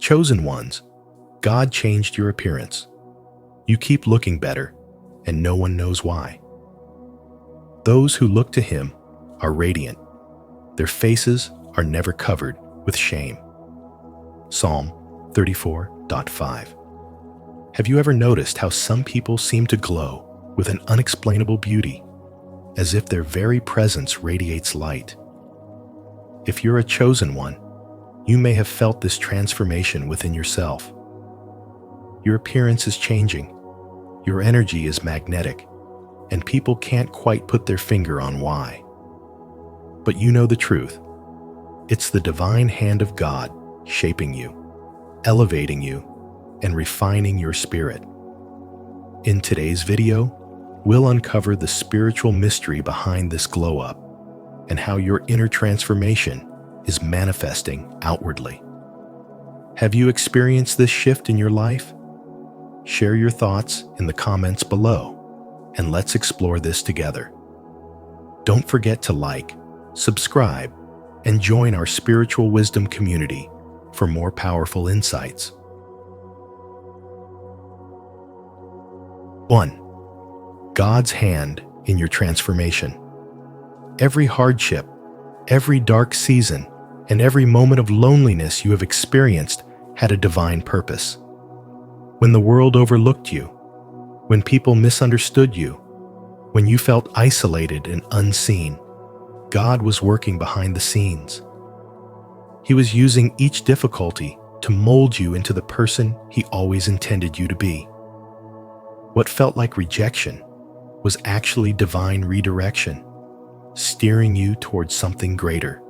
Chosen ones, God changed your appearance. You keep looking better, and no one knows why. Those who look to Him are radiant. Their faces are never covered with shame. Psalm 34:5. Have you ever noticed how some people seem to glow with an unexplainable beauty, as if their very presence radiates light? If you're a chosen one, you may have felt this transformation within yourself. Your appearance is changing, your energy is magnetic, and people can't quite put their finger on why. But you know the truth. It's the divine hand of God shaping you, elevating you, and refining your spirit. In today's video, we'll uncover the spiritual mystery behind this glow-up and how your inner transformation is manifesting outwardly. Have you experienced this shift in your life? Share your thoughts in the comments below, and let's explore this together. Don't forget to like, subscribe, and join our spiritual wisdom community for more powerful insights. 1. God's hand in your transformation. Every hardship, every dark season, and every moment of loneliness you have experienced had a divine purpose. When the world overlooked you, when people misunderstood you, when you felt isolated and unseen, God was working behind the scenes. He was using each difficulty to mold you into the person He always intended you to be. What felt like rejection was actually divine redirection, steering you towards something greater.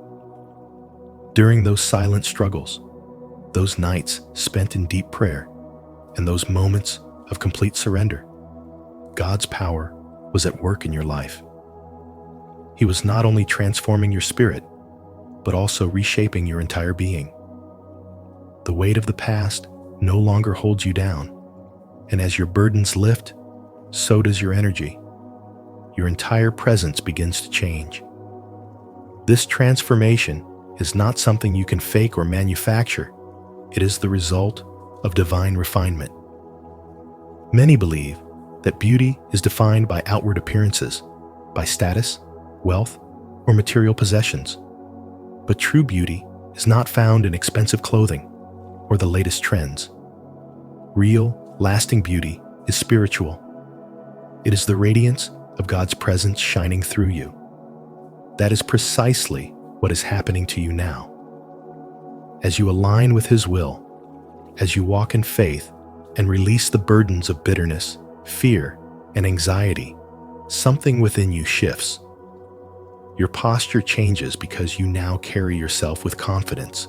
During those silent struggles, those nights spent in deep prayer, and those moments of complete surrender, God's power was at work in your life. He was not only transforming your spirit, but also reshaping your entire being. The weight of the past no longer holds you down, and as your burdens lift, so does your energy. Your entire presence begins to change. This transformation is not something you can fake or manufacture. It is the result of divine refinement. Many believe that beauty is defined by outward appearances, by status, wealth, or material possessions. But true beauty is not found in expensive clothing or the latest trends. Real, lasting beauty is spiritual. It is the radiance of God's presence shining through you. That is precisely what is happening to you now. As you align with His will, as you walk in faith and release the burdens of bitterness, fear, and anxiety, something within you shifts. Your posture changes because you now carry yourself with confidence,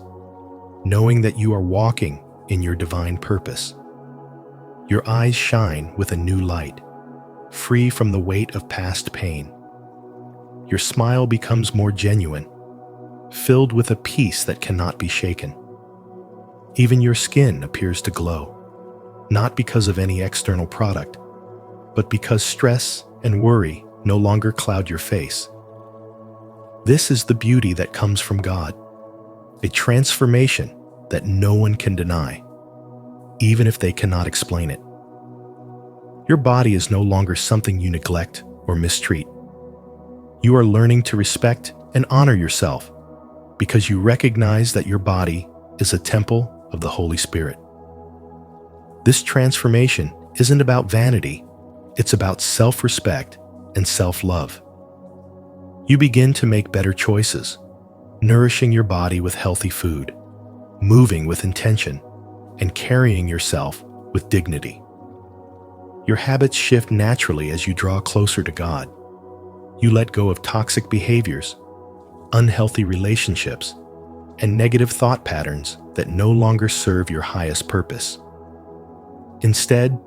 knowing that you are walking in your divine purpose. Your eyes shine with a new light, free from the weight of past pain. Your smile becomes more genuine, filled with a peace that cannot be shaken. Even your skin appears to glow, not because of any external product, but because stress and worry no longer cloud your face. This is the beauty that comes from God, a transformation that no one can deny, even if they cannot explain it. Your body is no longer something you neglect or mistreat. You are learning to respect and honor yourself because you recognize that your body is a temple of the Holy Spirit. This transformation isn't about vanity, it's about self-respect and self-love. You begin to make better choices, nourishing your body with healthy food, moving with intention, and carrying yourself with dignity. Your habits shift naturally as you draw closer to God. You let go of toxic behaviors, unhealthy relationships, and negative thought patterns that no longer serve your highest purpose. Instead,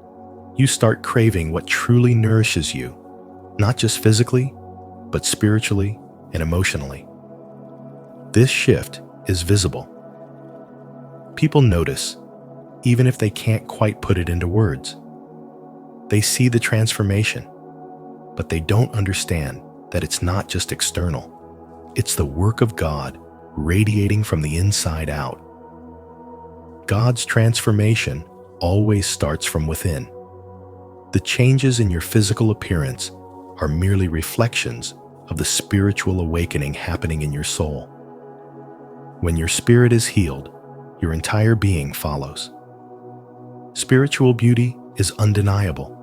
you start craving what truly nourishes you, not just physically, but spiritually and emotionally. This shift is visible. People notice, even if they can't quite put it into words. They see the transformation, but they don't understand that it's not just external. It's the work of God radiating from the inside out. God's transformation always starts from within. The changes in your physical appearance are merely reflections of the spiritual awakening happening in your soul. When your spirit is healed, your entire being follows. Spiritual beauty is undeniable.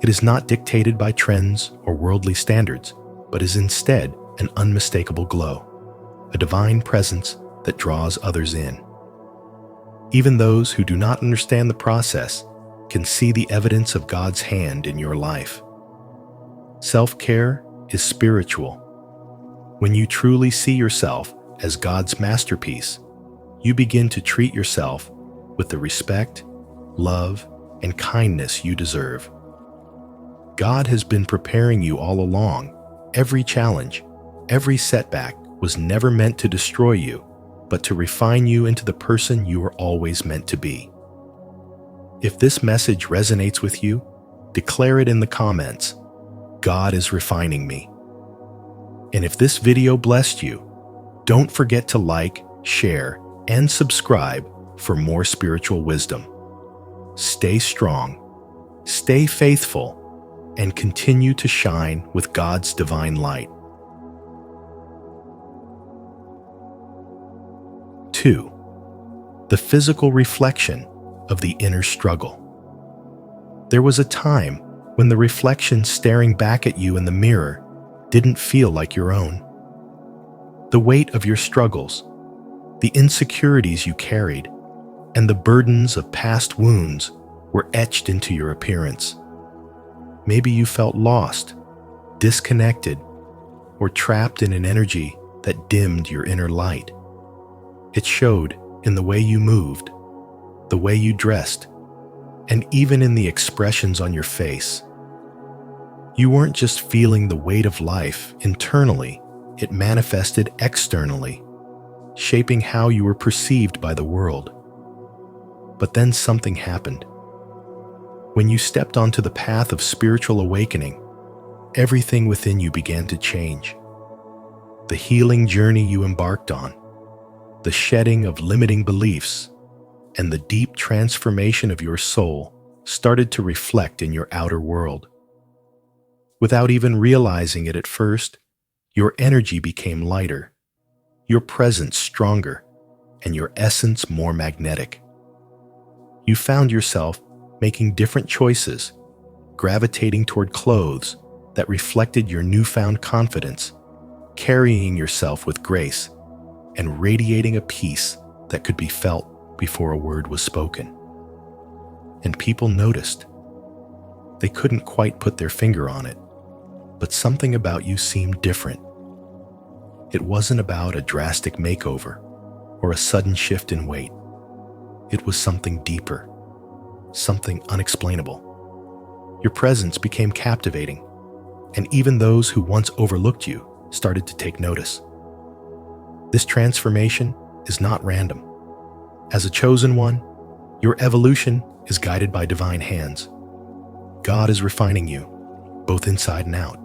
It is not dictated by trends or worldly standards, but is instead an unmistakable glow, a divine presence that draws others in. Even those who do not understand the process can see the evidence of God's hand in your life. Self-care is spiritual. When you truly see yourself as God's masterpiece, you begin to treat yourself with the respect, love, and kindness you deserve. God has been preparing you all along. Every challenge, every setback was never meant to destroy you, but to refine you into the person you were always meant to be. If this message resonates with you, declare it in the comments. God is refining me. And if this video blessed you, don't forget to like, share, and subscribe for more spiritual wisdom. Stay strong, stay faithful, and continue to shine with God's divine light. 2. The physical reflection of the inner struggle. There was a time when the reflection staring back at you in the mirror didn't feel like your own. The weight of your struggles, the insecurities you carried, and the burdens of past wounds were etched into your appearance. Maybe you felt lost, disconnected, or trapped in an energy that dimmed your inner light. It showed in the way you moved, the way you dressed, and even in the expressions on your face. You weren't just feeling the weight of life internally, it manifested externally, shaping how you were perceived by the world. But then something happened. When you stepped onto the path of spiritual awakening, everything within you began to change. The healing journey you embarked on, the shedding of limiting beliefs, and the deep transformation of your soul started to reflect in your outer world. Without even realizing it at first, your energy became lighter, your presence stronger, and your essence more magnetic. You found yourself making different choices, gravitating toward clothes that reflected your newfound confidence, carrying yourself with grace, and radiating a peace that could be felt before a word was spoken. And people noticed. They couldn't quite put their finger on it, but something about you seemed different. It wasn't about a drastic makeover or a sudden shift in weight. It was something deeper, something unexplainable. Your presence became captivating, and even those who once overlooked you started to take notice. This transformation is not random. As a chosen one, your evolution is guided by divine hands. God is refining you, both inside and out.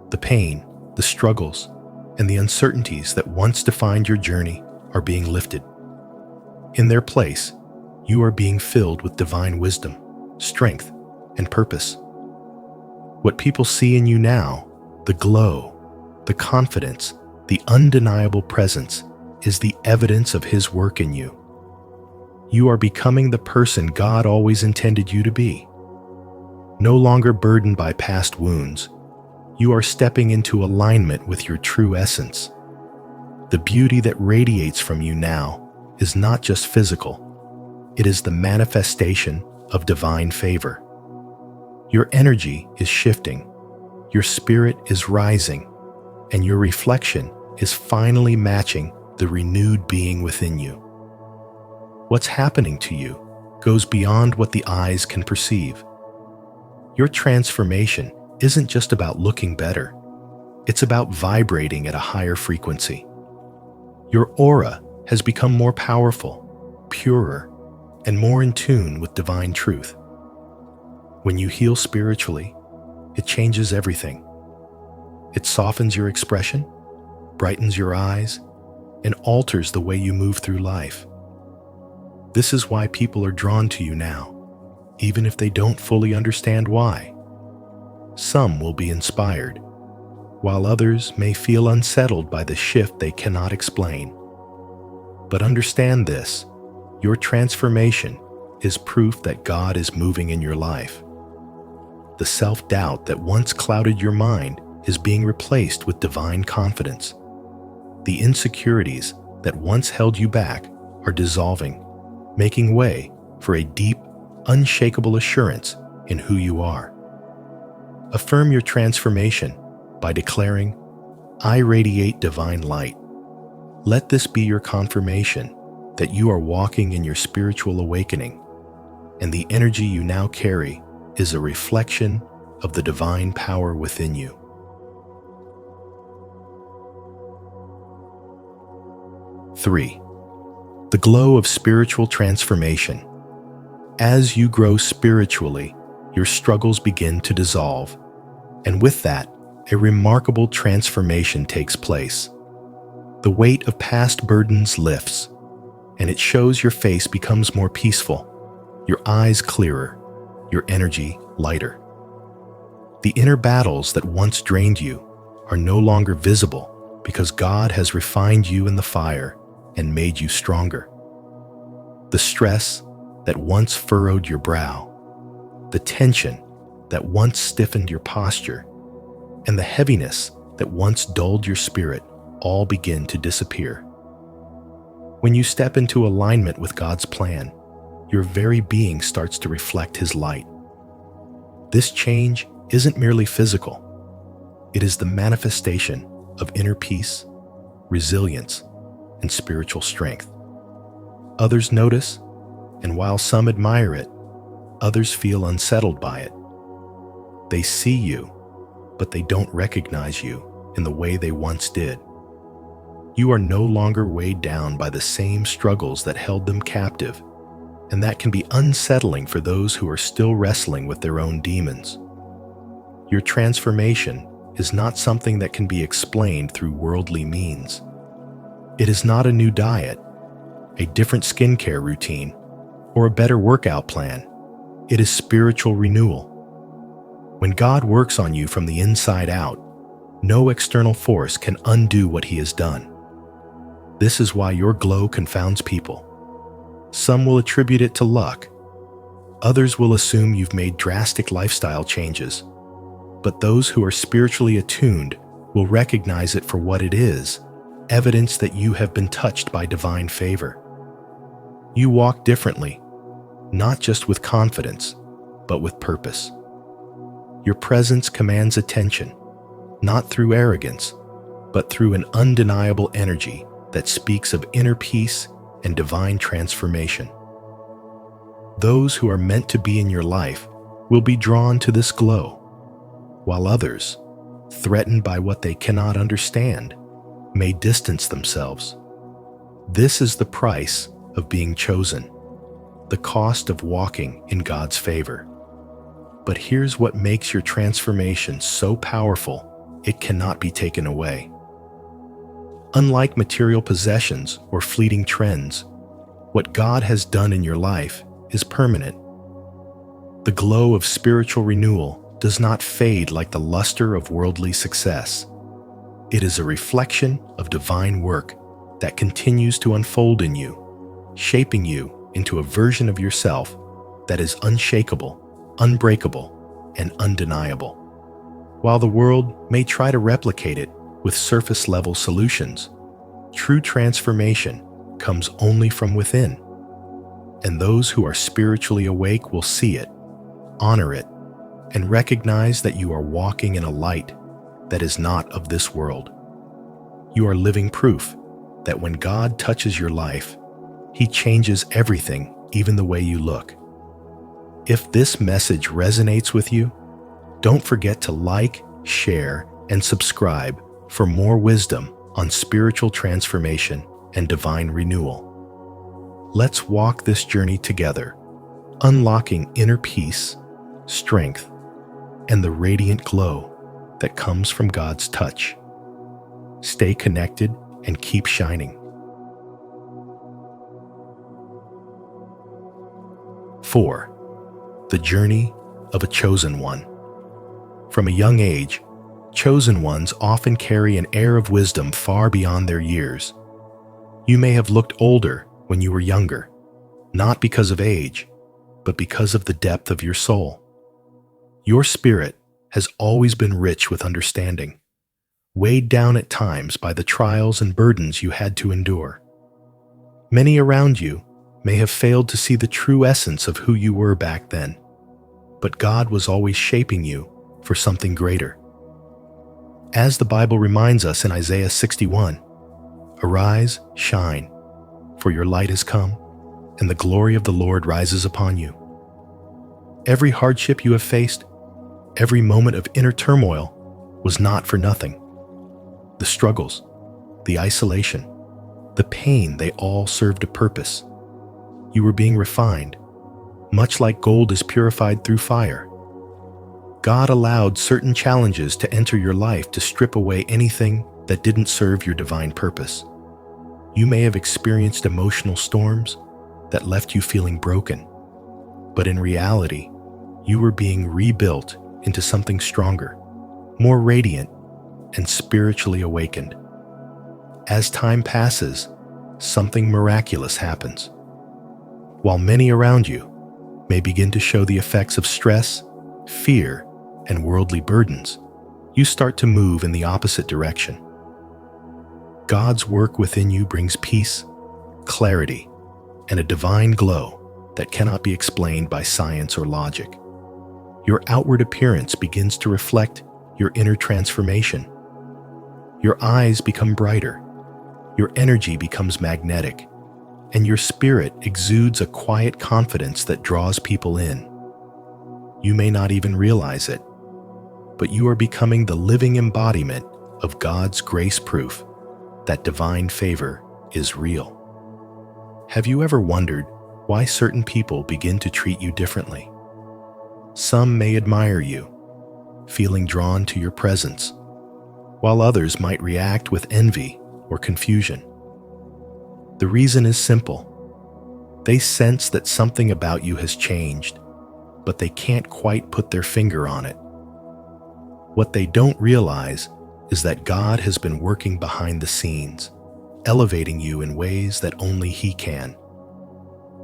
The pain, the struggles, and the uncertainties that once defined your journey are being lifted. In their place, you are being filled with divine wisdom, strength, and purpose. What people see in you now, the glow, the confidence, the undeniable presence, is the evidence of His work in you. You are becoming the person God always intended you to be. No longer burdened by past wounds, you are stepping into alignment with your true essence. The beauty that radiates from you now is not just physical. It is the manifestation of divine favor. Your energy is shifting, your spirit is rising, and your reflection is finally matching the renewed being within you. What's happening to you goes beyond what the eyes can perceive. Your transformation isn't just about looking better. It's about vibrating at a higher frequency. Your aura has become more powerful, purer, and more in tune with divine truth. When you heal spiritually, it changes everything. It softens your expression, brightens your eyes, and alters the way you move through life. This is why people are drawn to you now, even if they don't fully understand why. Some will be inspired, while others may feel unsettled by the shift they cannot explain. But understand this, your transformation is proof that God is moving in your life. The self-doubt that once clouded your mind is being replaced with divine confidence. The insecurities that once held you back are dissolving, making way for a deep, unshakable assurance in who you are. Affirm your transformation by declaring, "I radiate divine light." Let this be your confirmation that you are walking in your spiritual awakening, and the energy you now carry is a reflection of the divine power within you. 3. The glow of spiritual transformation. As you grow spiritually, your struggles begin to dissolve, and with that, a remarkable transformation takes place. The weight of past burdens lifts, and it shows your face becomes more peaceful, your eyes clearer, your energy lighter. The inner battles that once drained you are no longer visible because God has refined you in the fire and made you stronger. The stress that once furrowed your brow, the tension that once stiffened your posture, and the heaviness that once dulled your spirit all begin to disappear. When you step into alignment with God's plan, your very being starts to reflect His light. This change isn't merely physical. It is the manifestation of inner peace, resilience, and spiritual strength. Others notice, and while some admire it, others feel unsettled by it. They see you, but they don't recognize you in the way they once did. You are no longer weighed down by the same struggles that held them captive, and that can be unsettling for those who are still wrestling with their own demons. Your transformation is not something that can be explained through worldly means. It is not a new diet, a different skincare routine, or a better workout plan. It is spiritual renewal. When God works on you from the inside out, no external force can undo what He has done. This is why your glow confounds people. Some will attribute it to luck. Others will assume you've made drastic lifestyle changes. But those who are spiritually attuned will recognize it for what it is, evidence that you have been touched by divine favor. You walk differently, not just with confidence, but with purpose. Your presence commands attention, not through arrogance, but through an undeniable energy that speaks of inner peace and divine transformation. Those who are meant to be in your life will be drawn to this glow, while others, threatened by what they cannot understand, may distance themselves. This is the price of being chosen, the cost of walking in God's favor. But here's what makes your transformation so powerful, it cannot be taken away. Unlike material possessions or fleeting trends, what God has done in your life is permanent. The glow of spiritual renewal does not fade like the luster of worldly success. It is a reflection of divine work that continues to unfold in you, shaping you into a version of yourself that is unshakable, unbreakable, and undeniable. While the world may try to replicate it with surface-level solutions, true transformation comes only from within. And those who are spiritually awake will see it, honor it, and recognize that you are walking in a light that is not of this world. You are living proof that when God touches your life, He changes everything, even the way you look. If this message resonates with you, don't forget to like, share, and subscribe for more wisdom on spiritual transformation and divine renewal. Let's walk this journey together, unlocking inner peace, strength, and the radiant glow that comes from God's touch. Stay connected and keep shining. 4. The journey of a chosen one. From a young age, chosen ones often carry an air of wisdom far beyond their years. You may have looked older when you were younger, not because of age, but because of the depth of your soul. Your spirit has always been rich with understanding, weighed down at times by the trials and burdens you had to endure. Many around you may have failed to see the true essence of who you were back then, but God was always shaping you for something greater. As the Bible reminds us in Isaiah 61, "Arise, shine, for your light has come, and the glory of the Lord rises upon you." Every hardship you have faced, every moment of inner turmoil was not for nothing. The struggles, the isolation, the pain, they all served a purpose. You were being refined, much like gold is purified through fire. God allowed certain challenges to enter your life to strip away anything that didn't serve your divine purpose. You may have experienced emotional storms that left you feeling broken, but in reality, you were being rebuilt into something stronger, more radiant, and spiritually awakened. As time passes, something miraculous happens. While many around you may begin to show the effects of stress, fear, and worldly burdens, you start to move in the opposite direction. God's work within you brings peace, clarity, and a divine glow that cannot be explained by science or logic. Your outward appearance begins to reflect your inner transformation. Your eyes become brighter, your energy becomes magnetic, and your spirit exudes a quiet confidence that draws people in. You may not even realize it, but you are becoming the living embodiment of God's grace proof that divine favor is real. Have you ever wondered why certain people begin to treat you differently? Some may admire you, feeling drawn to your presence, while others might react with envy or confusion. The reason is simple. They sense that something about you has changed, but they can't quite put their finger on it. What they don't realize is that God has been working behind the scenes, elevating you in ways that only He can.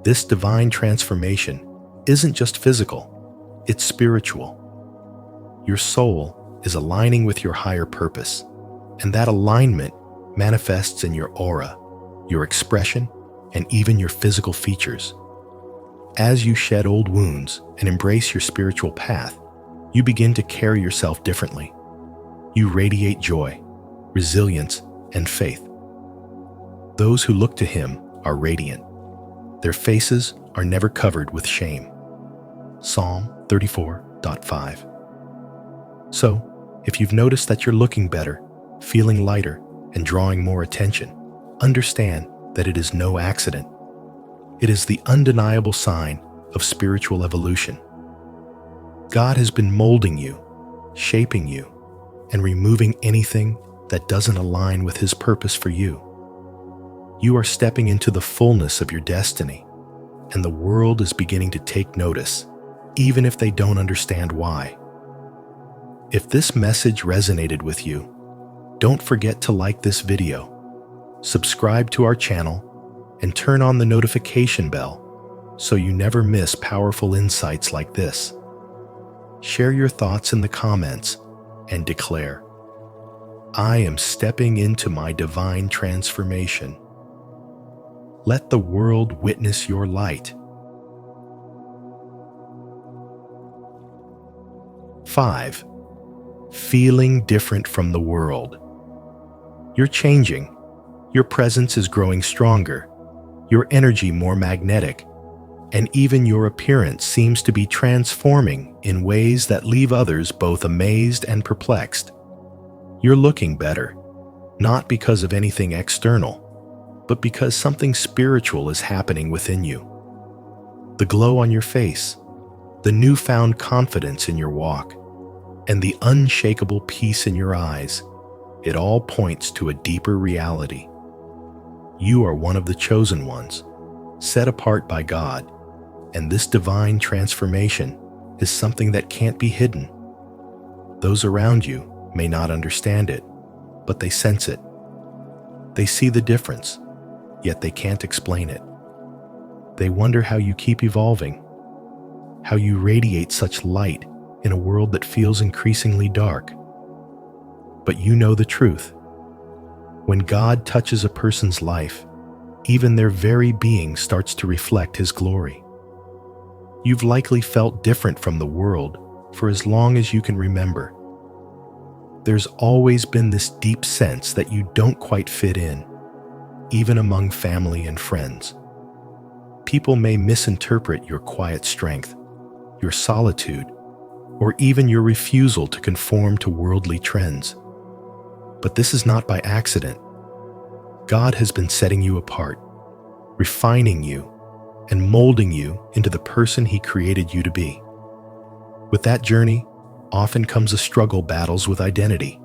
This divine transformation isn't just physical, it's spiritual. Your soul is aligning with your higher purpose, and that alignment manifests in your aura, your expression, and even your physical features. As you shed old wounds and embrace your spiritual path, you begin to carry yourself differently. You radiate joy, resilience, and faith. Those who look to Him are radiant. Their faces are never covered with shame. Psalm 34:5. So, if you've noticed that you're looking better, feeling lighter, and drawing more attention, understand that it is no accident. It is the undeniable sign of spiritual evolution. God has been molding you, shaping you, and removing anything that doesn't align with His purpose for you. You are stepping into the fullness of your destiny, and the world is beginning to take notice, even if they don't understand why. If this message resonated with you, don't forget to like this video, subscribe to our channel, and turn on the notification bell so you never miss powerful insights like this. Share your thoughts in the comments and declare, "I am stepping into my divine transformation." Let the world witness your light. 5. Feeling different from the world. You're changing. Your presence is growing stronger, your energy more magnetic, and even your appearance seems to be transforming in ways that leave others both amazed and perplexed. You're looking better, not because of anything external, but because something spiritual is happening within you. The glow on your face, the newfound confidence in your walk, and the unshakable peace in your eyes, it all points to a deeper reality. You are one of the chosen ones, set apart by God, And this divine transformation is something that can't be hidden. Those around you may not understand it, but they sense it. They see the difference, yet they can't explain it. They wonder how you keep evolving, how you radiate such light in a world that feels increasingly dark. But you know the truth. When God touches a person's life, even their very being starts to reflect His glory. You've likely felt different from the world for as long as you can remember. There's always been this deep sense that you don't quite fit in, even among family and friends. People may misinterpret your quiet strength, your solitude, or even your refusal to conform to worldly trends. But this is not by accident. God has been setting you apart, refining you, and molding you into the person He created you to be. With that journey, often comes a struggle battles with identity,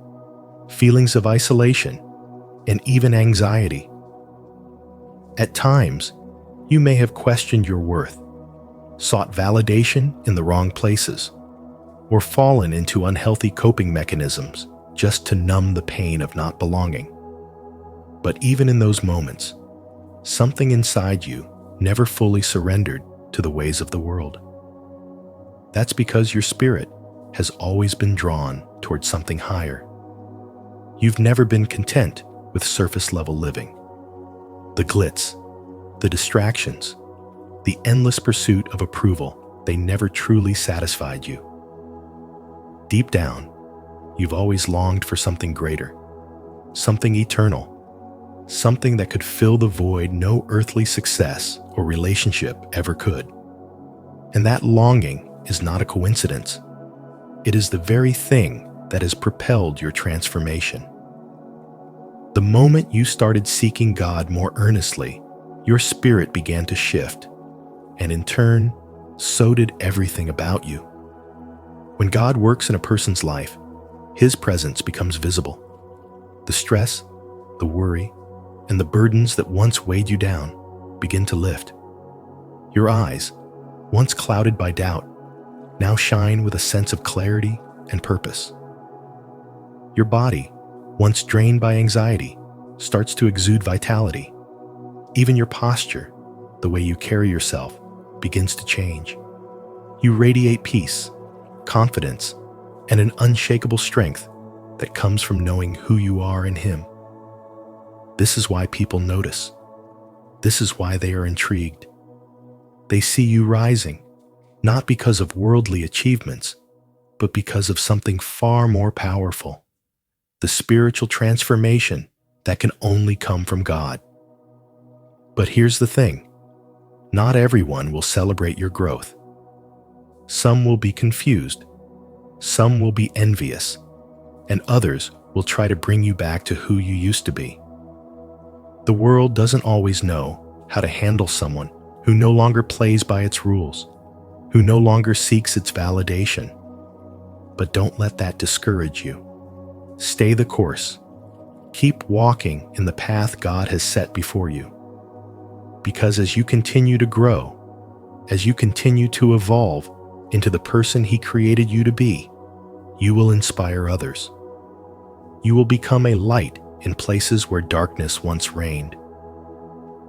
feelings of isolation, and even anxiety. At times, you may have questioned your worth, sought validation in the wrong places, or fallen into unhealthy coping mechanisms just to numb the pain of not belonging. But even in those moments, something inside you never fully surrendered to the ways of the world. That's because your spirit has always been drawn towards something higher. You've never been content with surface-level living. The glitz, the distractions, the endless pursuit of approval, they never truly satisfied you. Deep down, you've always longed for something greater, something eternal, something that could fill the void no earthly success or relationship ever could. And that longing is not a coincidence. It is the very thing that has propelled your transformation. The moment you started seeking God more earnestly, your spirit began to shift, and in turn, so did everything about you. When God works in a person's life, His presence becomes visible. The stress, the worry, and the burdens that once weighed you down begin to lift. Your eyes, once clouded by doubt, now shine with a sense of clarity and purpose. Your body, once drained by anxiety, starts to exude vitality. Even your posture, the way you carry yourself, begins to change. You radiate peace, confidence, and an unshakable strength that comes from knowing who you are in Him. This is why people notice. This is why they are intrigued. They see you rising, not because of worldly achievements, but because of something far more powerful, the spiritual transformation that can only come from God. But here's the thing, not everyone will celebrate your growth. Some will be confused, some will be envious, and others will try to bring you back to who you used to be. The world doesn't always know how to handle someone who no longer plays by its rules, who no longer seeks its validation. But don't let that discourage you. Stay the course. Keep walking in the path God has set before you. Because as you continue to grow, as you continue to evolve into the person He created you to be, you will inspire others. You will become a light in places where darkness once reigned.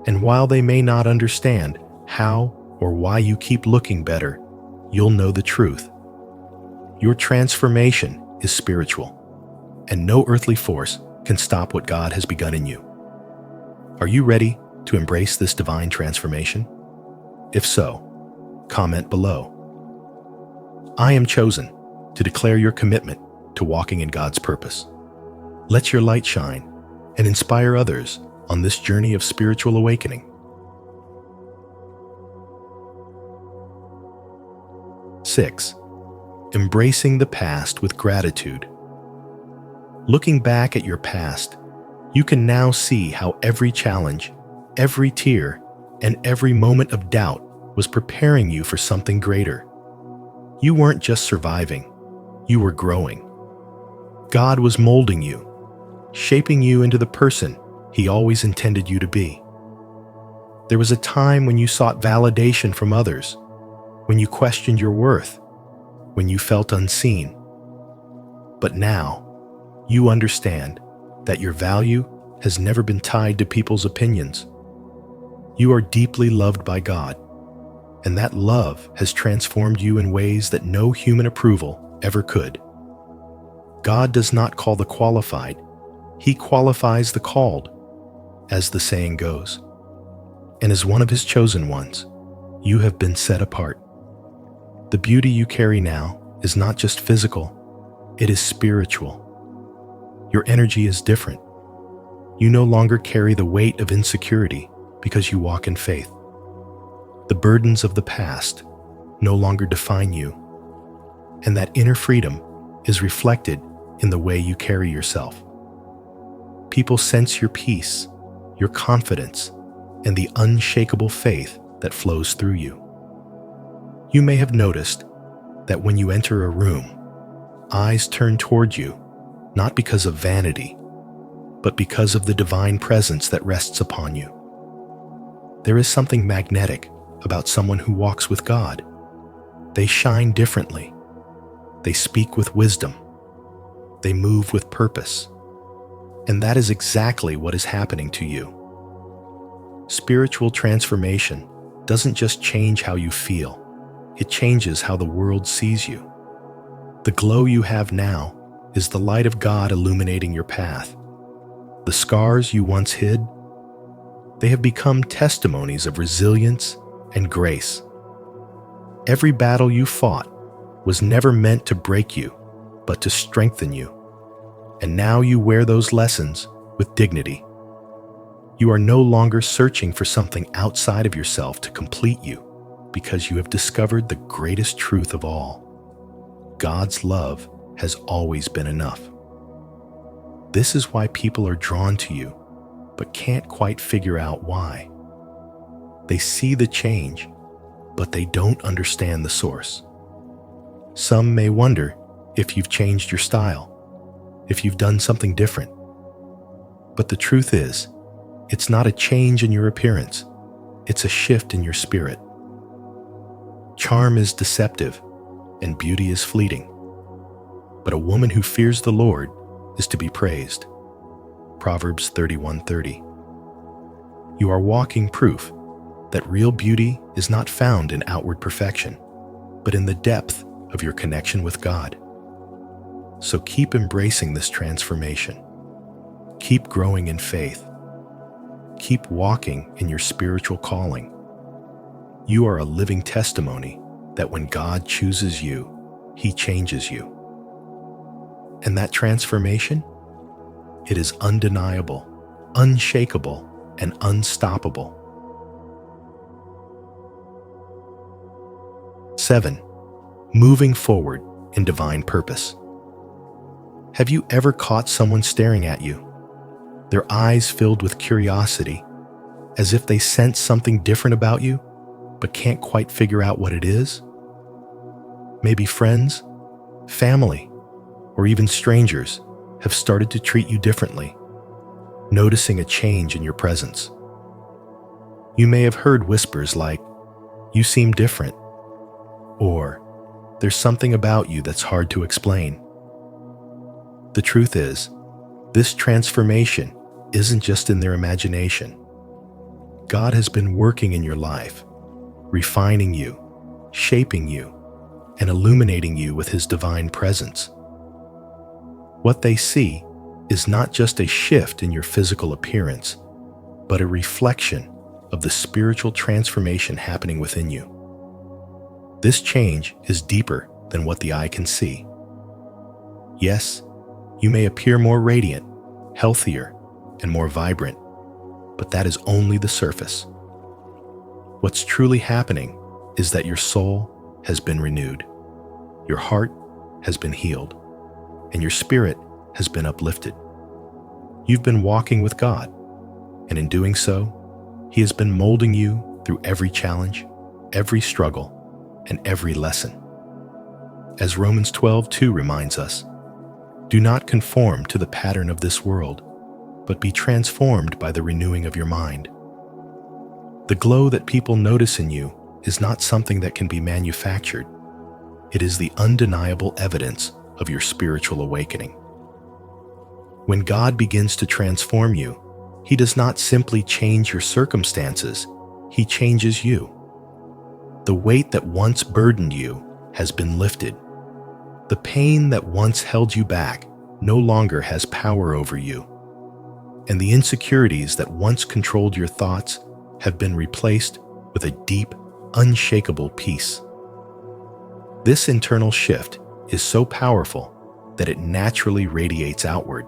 And while they may not understand how or why you keep looking better, you'll know the truth. Your transformation is spiritual, and no earthly force can stop what God has begun in you. Are you ready to embrace this divine transformation? If so, comment below. I am chosen to declare your commitment to walking in God's purpose. Let your light shine and inspire others on this journey of spiritual awakening. 6. Embracing the past with gratitude. Looking back at your past, you can now see how every challenge, every tear, and every moment of doubt was preparing you for something greater. You weren't just surviving, you were growing. God was molding you, shaping you into the person He always intended you to be. There was a time when you sought validation from others when you questioned your worth, when you felt unseen. But now, you understand that your value has never been tied to people's opinions. You are deeply loved by God, and that love has transformed you in ways that no human approval ever could. God does not call the qualified, He qualifies the called, as the saying goes. And as one of His chosen ones, you have been set apart. The beauty you carry now is not just physical, it is spiritual. Your energy is different. You no longer carry the weight of insecurity because you walk in faith. The burdens of the past no longer define you, and that inner freedom is reflected in the way you carry yourself. People sense your peace, your confidence, and the unshakable faith that flows through you. You may have noticed that when you enter a room, eyes turn toward you, not because of vanity, but because of the divine presence that rests upon you. There is something magnetic about someone who walks with God. They shine differently. They speak with wisdom. They move with purpose. And that is exactly what is happening to you. Spiritual transformation doesn't just change how you feel, it changes how the world sees you. The glow you have now is the light of God illuminating your path. The scars you once hid, they have become testimonies of resilience and grace. Every battle you fought was never meant to break you, but to strengthen you. And now you wear those lessons with dignity. You are no longer searching for something outside of yourself to complete you, because you have discovered the greatest truth of all. God's love has always been enough. This is why people are drawn to you, but can't quite figure out why. They see the change, but they don't understand the source. Some may wonder if you've changed your style, if you've done something different. But the truth is, it's not a change in your appearance, it's a shift in your spirit. Charm is deceptive, and beauty is fleeting. But a woman who fears the Lord is to be praised. Proverbs 31:30. You are walking proof that real beauty is not found in outward perfection, but in the depth of your connection with God. So keep embracing this transformation. Keep growing in faith. Keep walking in your spiritual calling. You are a living testimony that when God chooses you, He changes you. And that transformation? It is undeniable, unshakable, and unstoppable. 7. Moving forward in divine purpose. Have you ever caught someone staring at you, their eyes filled with curiosity, as if they sense something different about you, but can't quite figure out what it is? Maybe friends, family, or even strangers have started to treat you differently, noticing a change in your presence. You may have heard whispers like, "You seem different," or "There's something about you that's hard to explain." The truth is, this transformation isn't just in their imagination. God has been working in your life, refining you, shaping you, and illuminating you with His divine presence. What they see is not just a shift in your physical appearance, but a reflection of the spiritual transformation happening within you. This change is deeper than what the eye can see. Yes, you may appear more radiant, healthier, and more vibrant, but that is only the surface. What's truly happening is that your soul has been renewed, your heart has been healed, and your spirit has been uplifted. You've been walking with God, and in doing so, He has been molding you through every challenge, every struggle, and every lesson. As Romans 12:2 reminds us, "Do not conform to the pattern of this world, but be transformed by the renewing of your mind." The glow that people notice in you is not something that can be manufactured. It is the undeniable evidence of your spiritual awakening. When God begins to transform you, He does not simply change your circumstances, He changes you. The weight that once burdened you has been lifted. The pain that once held you back no longer has power over you. And the insecurities that once controlled your thoughts have been replaced with a deep, unshakable peace. This internal shift is so powerful that it naturally radiates outward.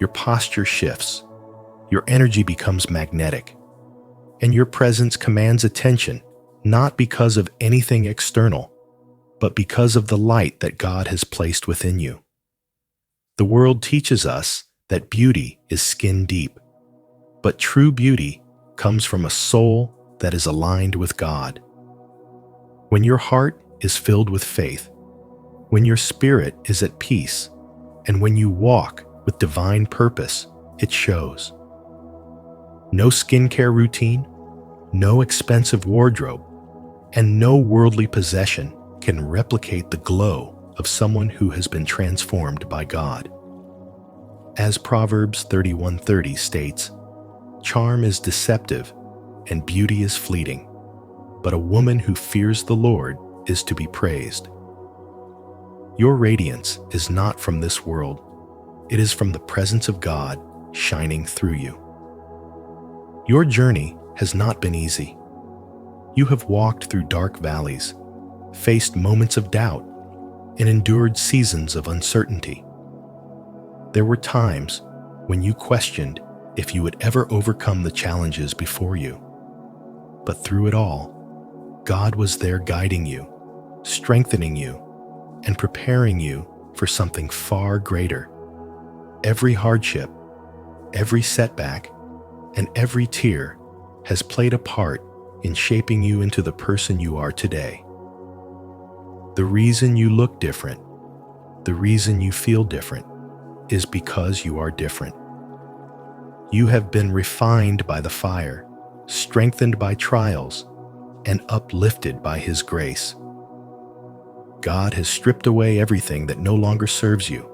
Your posture shifts, your energy becomes magnetic, and your presence commands attention not because of anything external, but because of the light that God has placed within you. The world teaches us that beauty is skin deep, but true beauty comes from a soul that is aligned with God. When your heart is filled with faith, when your spirit is at peace, and when you walk with divine purpose, it shows. No skincare routine, no expensive wardrobe, and no worldly possession can replicate the glow of someone who has been transformed by God. As Proverbs 31:30 states, "Charm is deceptive and beauty is fleeting, but a woman who fears the Lord is to be praised." Your radiance is not from this world. It is from the presence of God shining through you. Your journey has not been easy. You have walked through dark valleys, faced moments of doubt, and endured seasons of uncertainty. There were times when you questioned if you would ever overcome the challenges before you. But through it all, God was there guiding you, strengthening you, and preparing you for something far greater. Every hardship, every setback, and every tear has played a part in shaping you into the person you are today. The reason you look different, the reason you feel different, is because you are different. You have been refined by the fire, strengthened by trials, and uplifted by His grace. God has stripped away everything that no longer serves you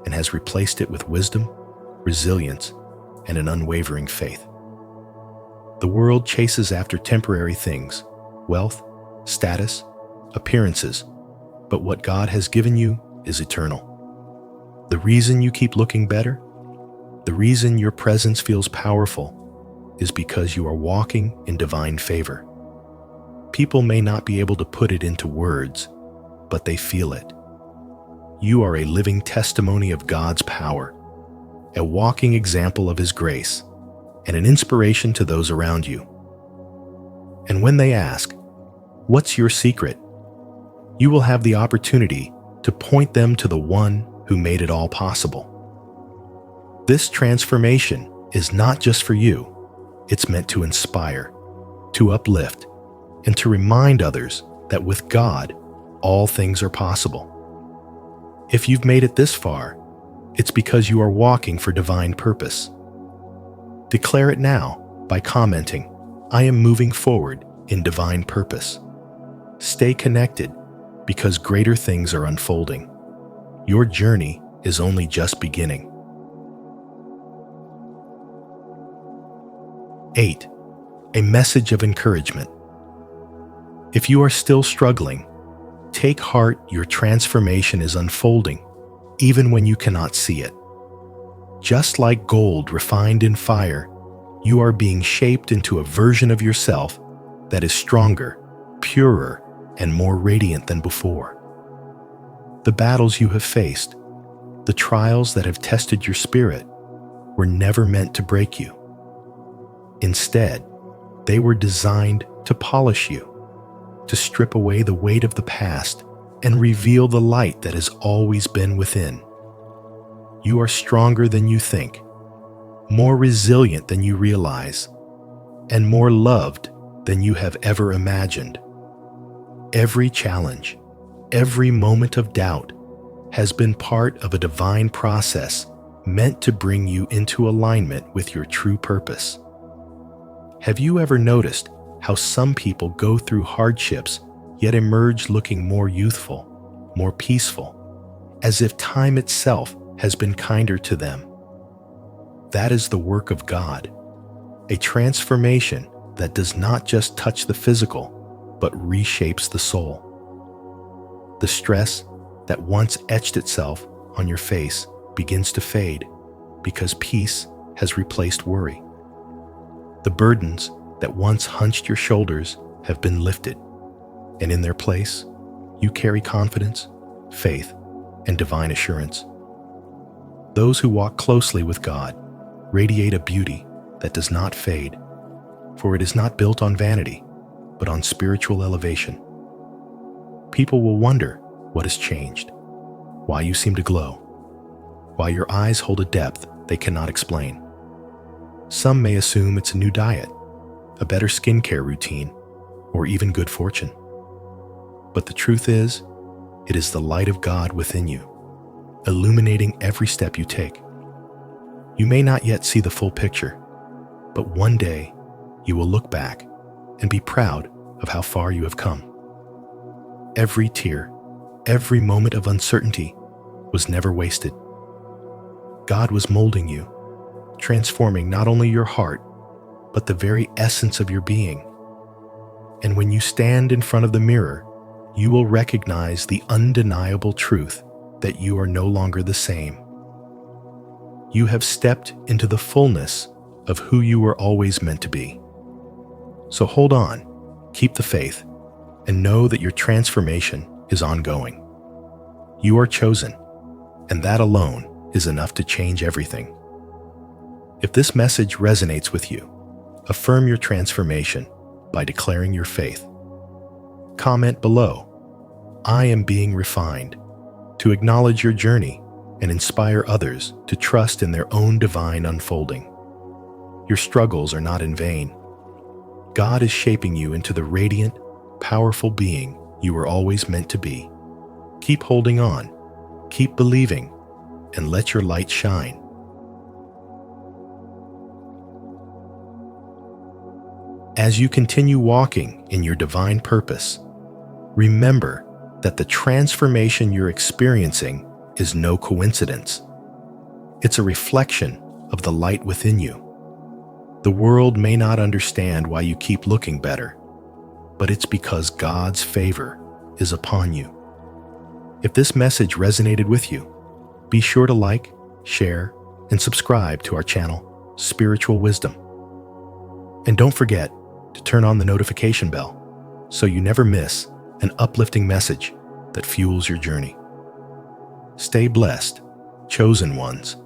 and has replaced it with wisdom, resilience, and an unwavering faith. The world chases after temporary things, wealth, status, appearances, but what God has given you is eternal. The reason you keep looking better, the reason your presence feels powerful, is because you are walking in divine favor. People may not be able to put it into words, but they feel it. You are a living testimony of God's power, a walking example of His grace, and an inspiration to those around you. And when they ask, "What's your secret?" you will have the opportunity to point them to the one who made it all possible. This transformation is not just for you. It's meant to inspire, to uplift, and to remind others that with God, all things are possible. If you've made it this far, it's because you are walking for divine purpose. Declare it now by commenting, "I am moving forward in divine purpose." Stay connected because greater things are unfolding. Your journey is only just beginning. 8. A message of encouragement. If you are still struggling, take heart. Your transformation is unfolding, even when you cannot see it. Just like gold refined in fire, you are being shaped into a version of yourself that is stronger, purer, and more radiant than before. The battles you have faced, the trials that have tested your spirit, were never meant to break you. Instead, they were designed to polish you, to strip away the weight of the past and reveal the light that has always been within. You are stronger than you think, more resilient than you realize, and more loved than you have ever imagined. Every challenge, every moment of doubt has been part of a divine process meant to bring you into alignment with your true purpose. Have you ever noticed how some people go through hardships yet emerge looking more youthful, more peaceful, as if time itself has been kinder to them. That is the work of God, a transformation that does not just touch the physical, but reshapes the soul. The stress that once etched itself on your face begins to fade because peace has replaced worry. The burdens that once hunched your shoulders have been lifted, and in their place, you carry confidence, faith, and divine assurance. Those who walk closely with God radiate a beauty that does not fade, for it is not built on vanity, but on spiritual elevation. People will wonder what has changed, why you seem to glow, why your eyes hold a depth they cannot explain. Some may assume it's a new diet, a better skincare routine, or even good fortune. But the truth is, it is the light of God within you, illuminating every step you take. You may not yet see the full picture, but one day you will look back and be proud of how far you have come. Every tear, every moment of uncertainty was never wasted. God was molding you, transforming not only your heart, but the very essence of your being. And when you stand in front of the mirror, you will recognize the undeniable truth that you are no longer the same. You have stepped into the fullness of who you were always meant to be. So hold on, keep the faith, and know that your transformation is ongoing. You are chosen, and that alone is enough to change everything. If this message resonates with you, affirm your transformation by declaring your faith. Comment below, "I am being refined," to acknowledge your journey and inspire others to trust in their own divine unfolding. Your struggles are not in vain. God is shaping you into the radiant, powerful being you were always meant to be. Keep holding on, keep believing, and let your light shine. As you continue walking in your divine purpose, remember that the transformation you're experiencing is no coincidence. It's a reflection of the light within you. The world may not understand why you keep looking better, but it's because God's favor is upon you. If this message resonated with you, be sure to like, share, and subscribe to our channel, Spiritual Wisdom. And don't forget to turn on the notification bell so you never miss an uplifting message that fuels your journey. Stay blessed, chosen ones,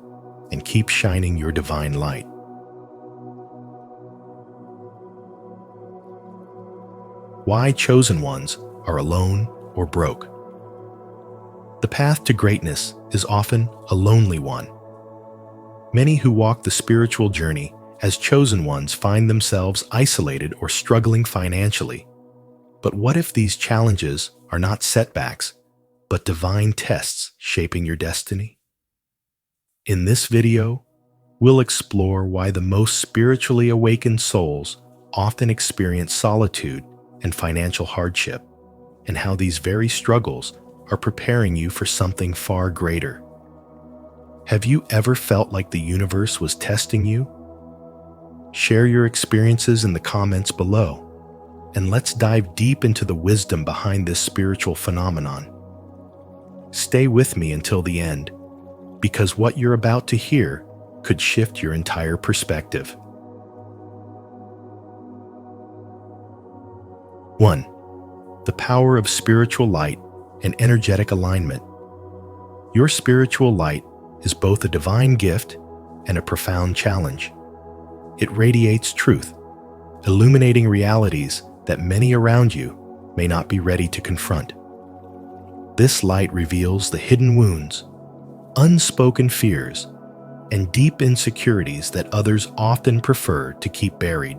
and keep shining your divine light. Why chosen ones are alone or broke. The path to greatness is often a lonely one. Many who walk the spiritual journey as chosen ones find themselves isolated or struggling financially. But what if these challenges are not setbacks, but divine tests shaping your destiny? In this video, we'll explore why the most spiritually awakened souls often experience solitude and financial hardship, and how these very struggles are preparing you for something far greater. Have you ever felt like the universe was testing you? Share your experiences in the comments below, and let's dive deep into the wisdom behind this spiritual phenomenon. Stay with me until the end, because what you're about to hear could shift your entire perspective. 1. The power of spiritual light and energetic alignment. Your spiritual light is both a divine gift and a profound challenge. It radiates truth, illuminating realities that many around you may not be ready to confront. This light reveals the hidden wounds, unspoken fears, and deep insecurities that others often prefer to keep buried.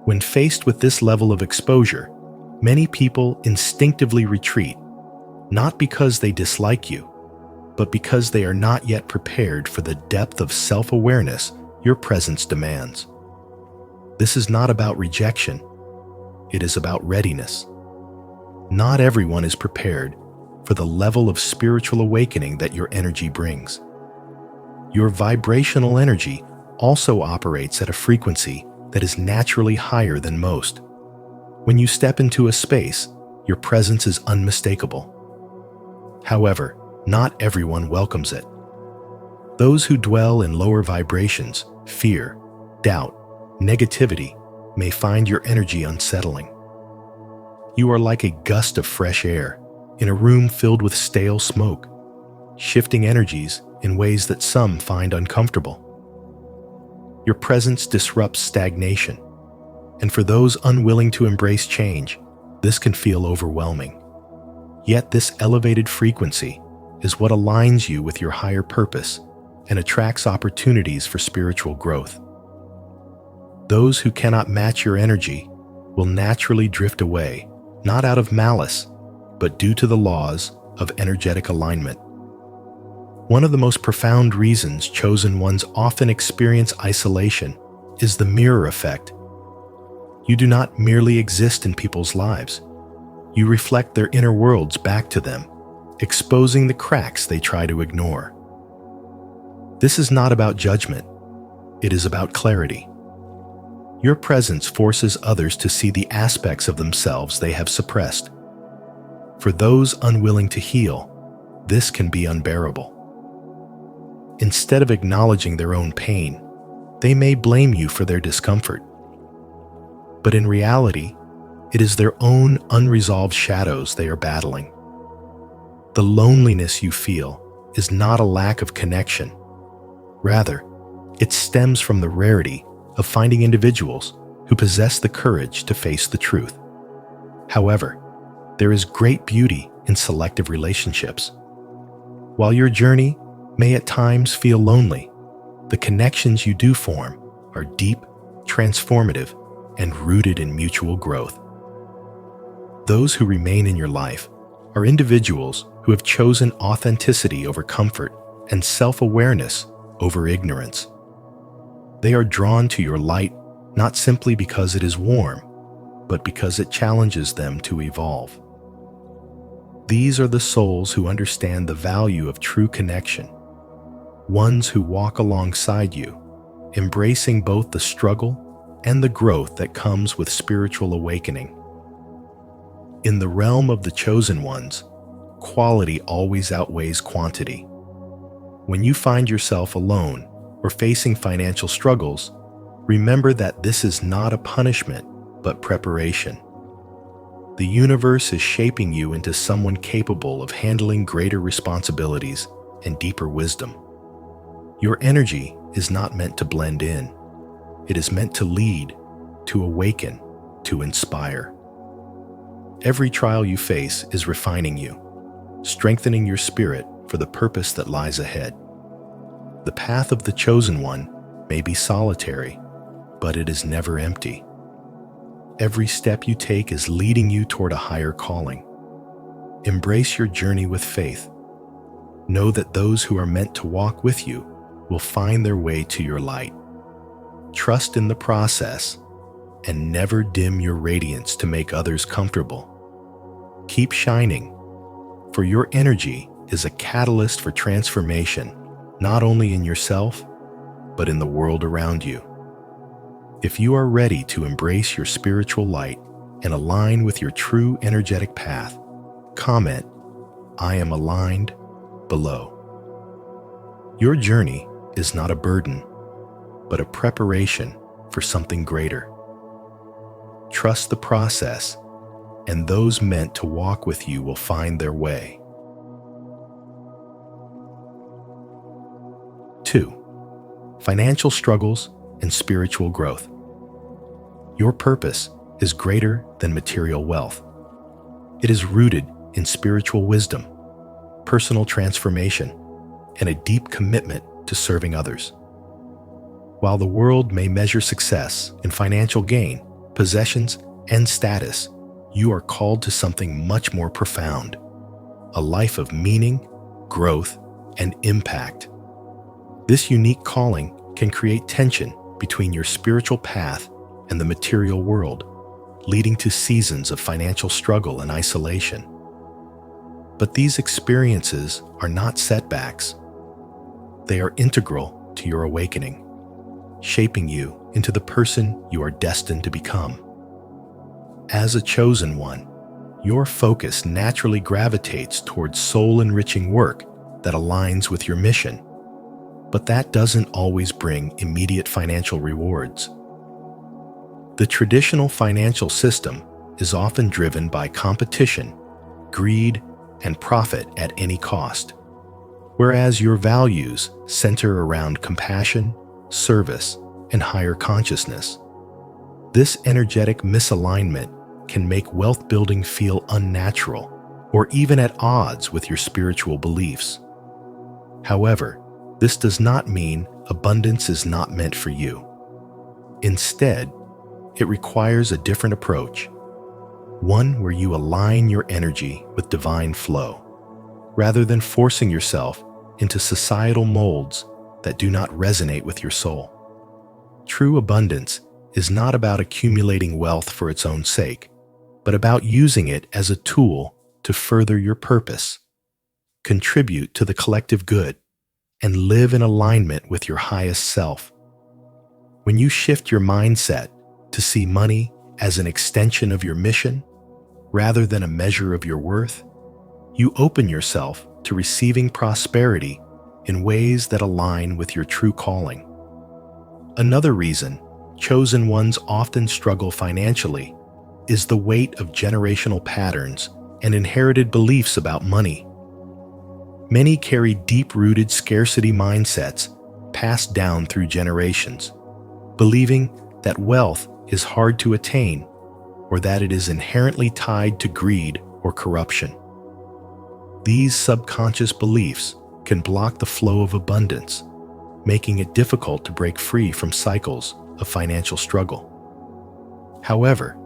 When faced with this level of exposure, many people instinctively retreat, not because they dislike you, but because they are not yet prepared for the depth of self-awareness your presence demands. This is not about rejection. It is about readiness. Not everyone is prepared for the level of spiritual awakening that your energy brings. Your vibrational energy also operates at a frequency that is naturally higher than most. When you step into a space, your presence is unmistakable. However, not everyone welcomes it. Those who dwell in lower vibrations, fear, doubt, negativity, may find your energy unsettling. You are like a gust of fresh air in a room filled with stale smoke, shifting energies in ways that some find uncomfortable. Your presence disrupts stagnation, and for those unwilling to embrace change, this can feel overwhelming. Yet this elevated frequency is what aligns you with your higher purpose and attracts opportunities for spiritual growth. Those who cannot match your energy will naturally drift away, not out of malice, but due to the laws of energetic alignment. One of the most profound reasons chosen ones often experience isolation is the mirror effect. You do not merely exist in people's lives. You reflect their inner worlds back to them, exposing the cracks they try to ignore. This is not about judgment. It is about clarity. Your presence forces others to see the aspects of themselves they have suppressed. For those unwilling to heal, this can be unbearable. Instead of acknowledging their own pain, they may blame you for their discomfort. But in reality, it is their own unresolved shadows they are battling. The loneliness you feel is not a lack of connection. Rather, it stems from the rarity of finding individuals who possess the courage to face the truth. However, there is great beauty in selective relationships. While your journey may at times feel lonely, the connections you do form are deep, transformative, and rooted in mutual growth. Those who remain in your life are individuals who have chosen authenticity over comfort and self-awareness over ignorance. They are drawn to your light not simply because it is warm, but because it challenges them to evolve. These are the souls who understand the value of true connection, ones who walk alongside you, embracing both the struggle and the growth that comes with spiritual awakening. In the realm of the chosen ones, quality always outweighs quantity. When you find yourself alone or facing financial struggles, remember that this is not a punishment, but preparation. The universe is shaping you into someone capable of handling greater responsibilities and deeper wisdom. Your energy is not meant to blend in. It is meant to lead, to awaken, to inspire. Every trial you face is refining you, strengthening your spirit for the purpose that lies ahead. The path of the chosen one may be solitary, but it is never empty. Every step you take is leading you toward a higher calling. Embrace your journey with faith. Know that those who are meant to walk with you will find their way to your light. Trust in the process and never dim your radiance to make others comfortable. Keep shining, for your energy is a catalyst for transformation, not only in yourself, but in the world around you. If you are ready to embrace your spiritual light and align with your true energetic path, comment, "I am aligned," below. Your journey is not a burden, but a preparation for something greater. Trust the process, and those meant to walk with you will find their way. 2. Financial struggles and spiritual growth. Your purpose is greater than material wealth. It is rooted in spiritual wisdom, personal transformation, and a deep commitment to serving others. While the world may measure success in financial gain, possessions, and status, you are called to something much more profound, a life of meaning, growth, and impact. This unique calling can create tension between your spiritual path and the material world, leading to seasons of financial struggle and isolation. But these experiences are not setbacks. They are integral to your awakening, shaping you into the person you are destined to become. As a chosen one, your focus naturally gravitates towards soul-enriching work that aligns with your mission. But that doesn't always bring immediate financial rewards. The traditional financial system is often driven by competition, greed, and profit at any cost, whereas your values center around compassion, service, and higher consciousness. This energetic misalignment can make wealth building feel unnatural or even at odds with your spiritual beliefs. However, this does not mean abundance is not meant for you. Instead, it requires a different approach, one where you align your energy with divine flow, rather than forcing yourself into societal molds that do not resonate with your soul. True abundance is not about accumulating wealth for its own sake, but about using it as a tool to further your purpose, contribute to the collective good, and live in alignment with your highest self. When you shift your mindset to see money as an extension of your mission, rather than a measure of your worth, you open yourself to receiving prosperity in ways that align with your true calling. Another reason chosen ones often struggle financially is the weight of generational patterns and inherited beliefs about money. Many carry deep-rooted scarcity mindsets passed down through generations, believing that wealth is hard to attain or that it is inherently tied to greed or corruption. These subconscious beliefs can block the flow of abundance, making it difficult to break free from cycles of financial struggle. However,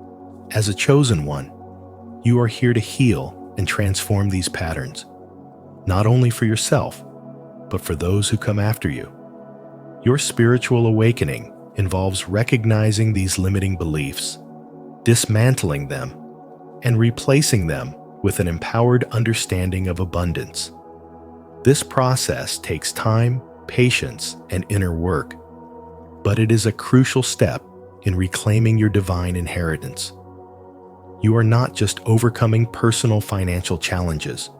as a chosen one, you are here to heal and transform these patterns, not only for yourself, but for those who come after you. Your spiritual awakening involves recognizing these limiting beliefs, dismantling them, and replacing them with an empowered understanding of abundance. This process takes time, patience, and inner work, but it is a crucial step in reclaiming your divine inheritance. You are not just overcoming personal financial challenges.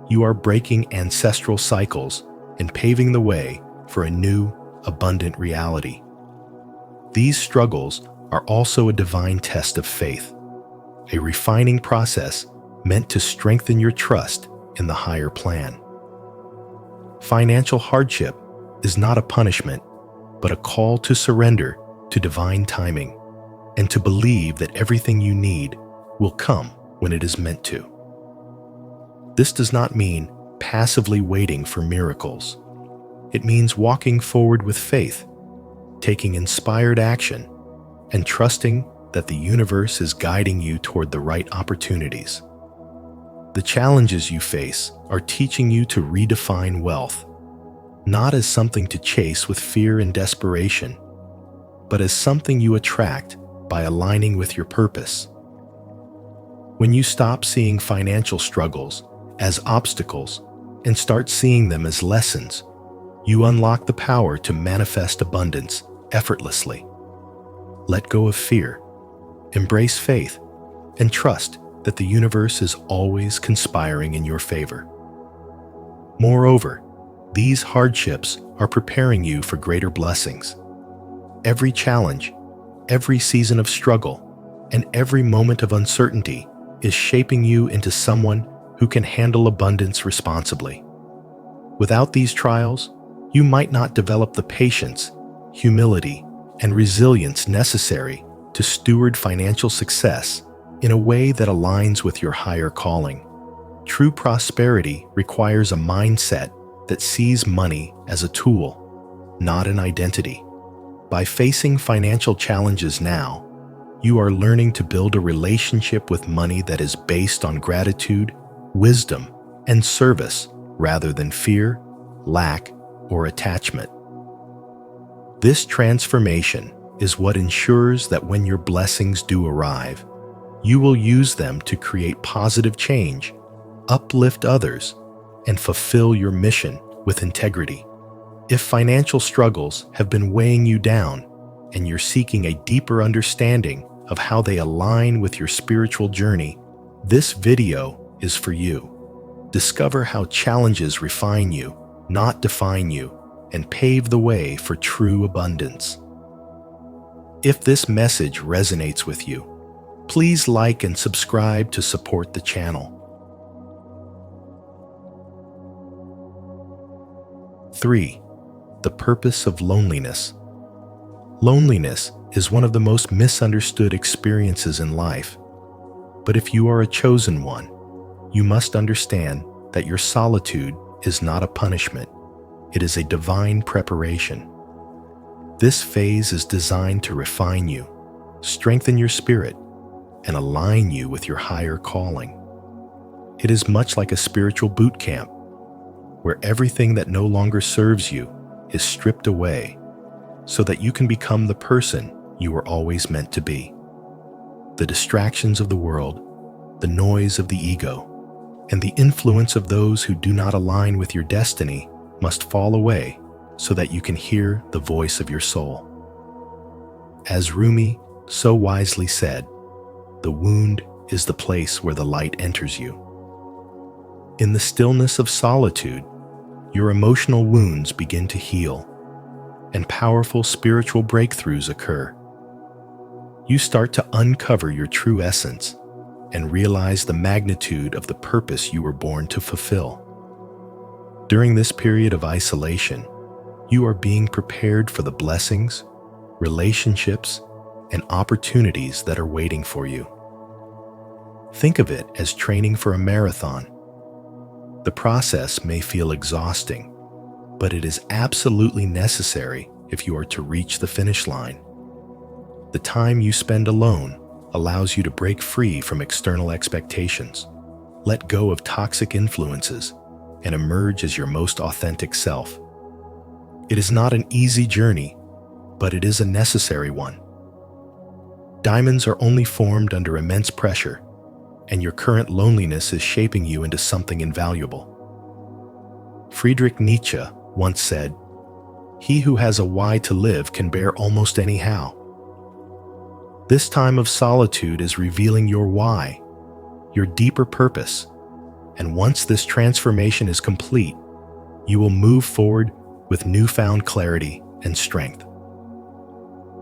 You are breaking ancestral cycles and paving the way for a new, abundant reality. These struggles are also a divine test of faith, a refining process meant to strengthen your trust in the higher plan. Financial hardship is not a punishment, but a call to surrender to divine timing and to believe that everything you need will come when it is meant to. This does not mean passively waiting for miracles. It means walking forward with faith, taking inspired action, and trusting that the universe is guiding you toward the right opportunities. The challenges you face are teaching you to redefine wealth, not as something to chase with fear and desperation, but as something you attract by aligning with your purpose. When you stop seeing financial struggles as obstacles and start seeing them as lessons, you unlock the power to manifest abundance effortlessly. Let go of fear, embrace faith, and trust that the universe is always conspiring in your favor. Moreover, these hardships are preparing you for greater blessings. Every challenge, every season of struggle, and every moment of uncertainty is shaping you into someone who can handle abundance responsibly. Without these trials, you might not develop the patience, humility, and resilience necessary to steward financial success in a way that aligns with your higher calling. True prosperity requires a mindset that sees money as a tool, not an identity. By facing financial challenges now, you are learning to build a relationship with money that is based on gratitude, wisdom, and service rather than fear, lack, or attachment. This transformation is what ensures that when your blessings do arrive, you will use them to create positive change, uplift others, and fulfill your mission with integrity. If financial struggles have been weighing you down and you're seeking a deeper understanding of how they align with your spiritual journey, this video is for you. Discover how challenges refine you, not define you, and pave the way for true abundance. If this message resonates with you, please like and subscribe to support the channel. 3. The purpose of loneliness. Loneliness is one of the most misunderstood experiences in life. But if you are a chosen one, you must understand that your solitude is not a punishment. It is a divine preparation. This phase is designed to refine you, strengthen your spirit, and align you with your higher calling. It is much like a spiritual boot camp, where everything that no longer serves you is stripped away so that you can become the person you were always meant to be. The distractions of the world, the noise of the ego, and the influence of those who do not align with your destiny must fall away so that you can hear the voice of your soul. As Rumi so wisely said, "The wound is the place where the light enters you." In the stillness of solitude, your emotional wounds begin to heal, and powerful spiritual breakthroughs occur. You start to uncover your true essence and realize the magnitude of the purpose you were born to fulfill. During this period of isolation, you are being prepared for the blessings, relationships, and opportunities that are waiting for you. Think of it as training for a marathon. The process may feel exhausting, but it is absolutely necessary if you are to reach the finish line. The time you spend alone allows you to break free from external expectations, let go of toxic influences, and emerge as your most authentic self. It is not an easy journey, but it is a necessary one. Diamonds are only formed under immense pressure, and your current loneliness is shaping you into something invaluable. Friedrich Nietzsche once said, "He who has a why to live can bear almost any how." This time of solitude is revealing your why, your deeper purpose, and once this transformation is complete, you will move forward with newfound clarity and strength.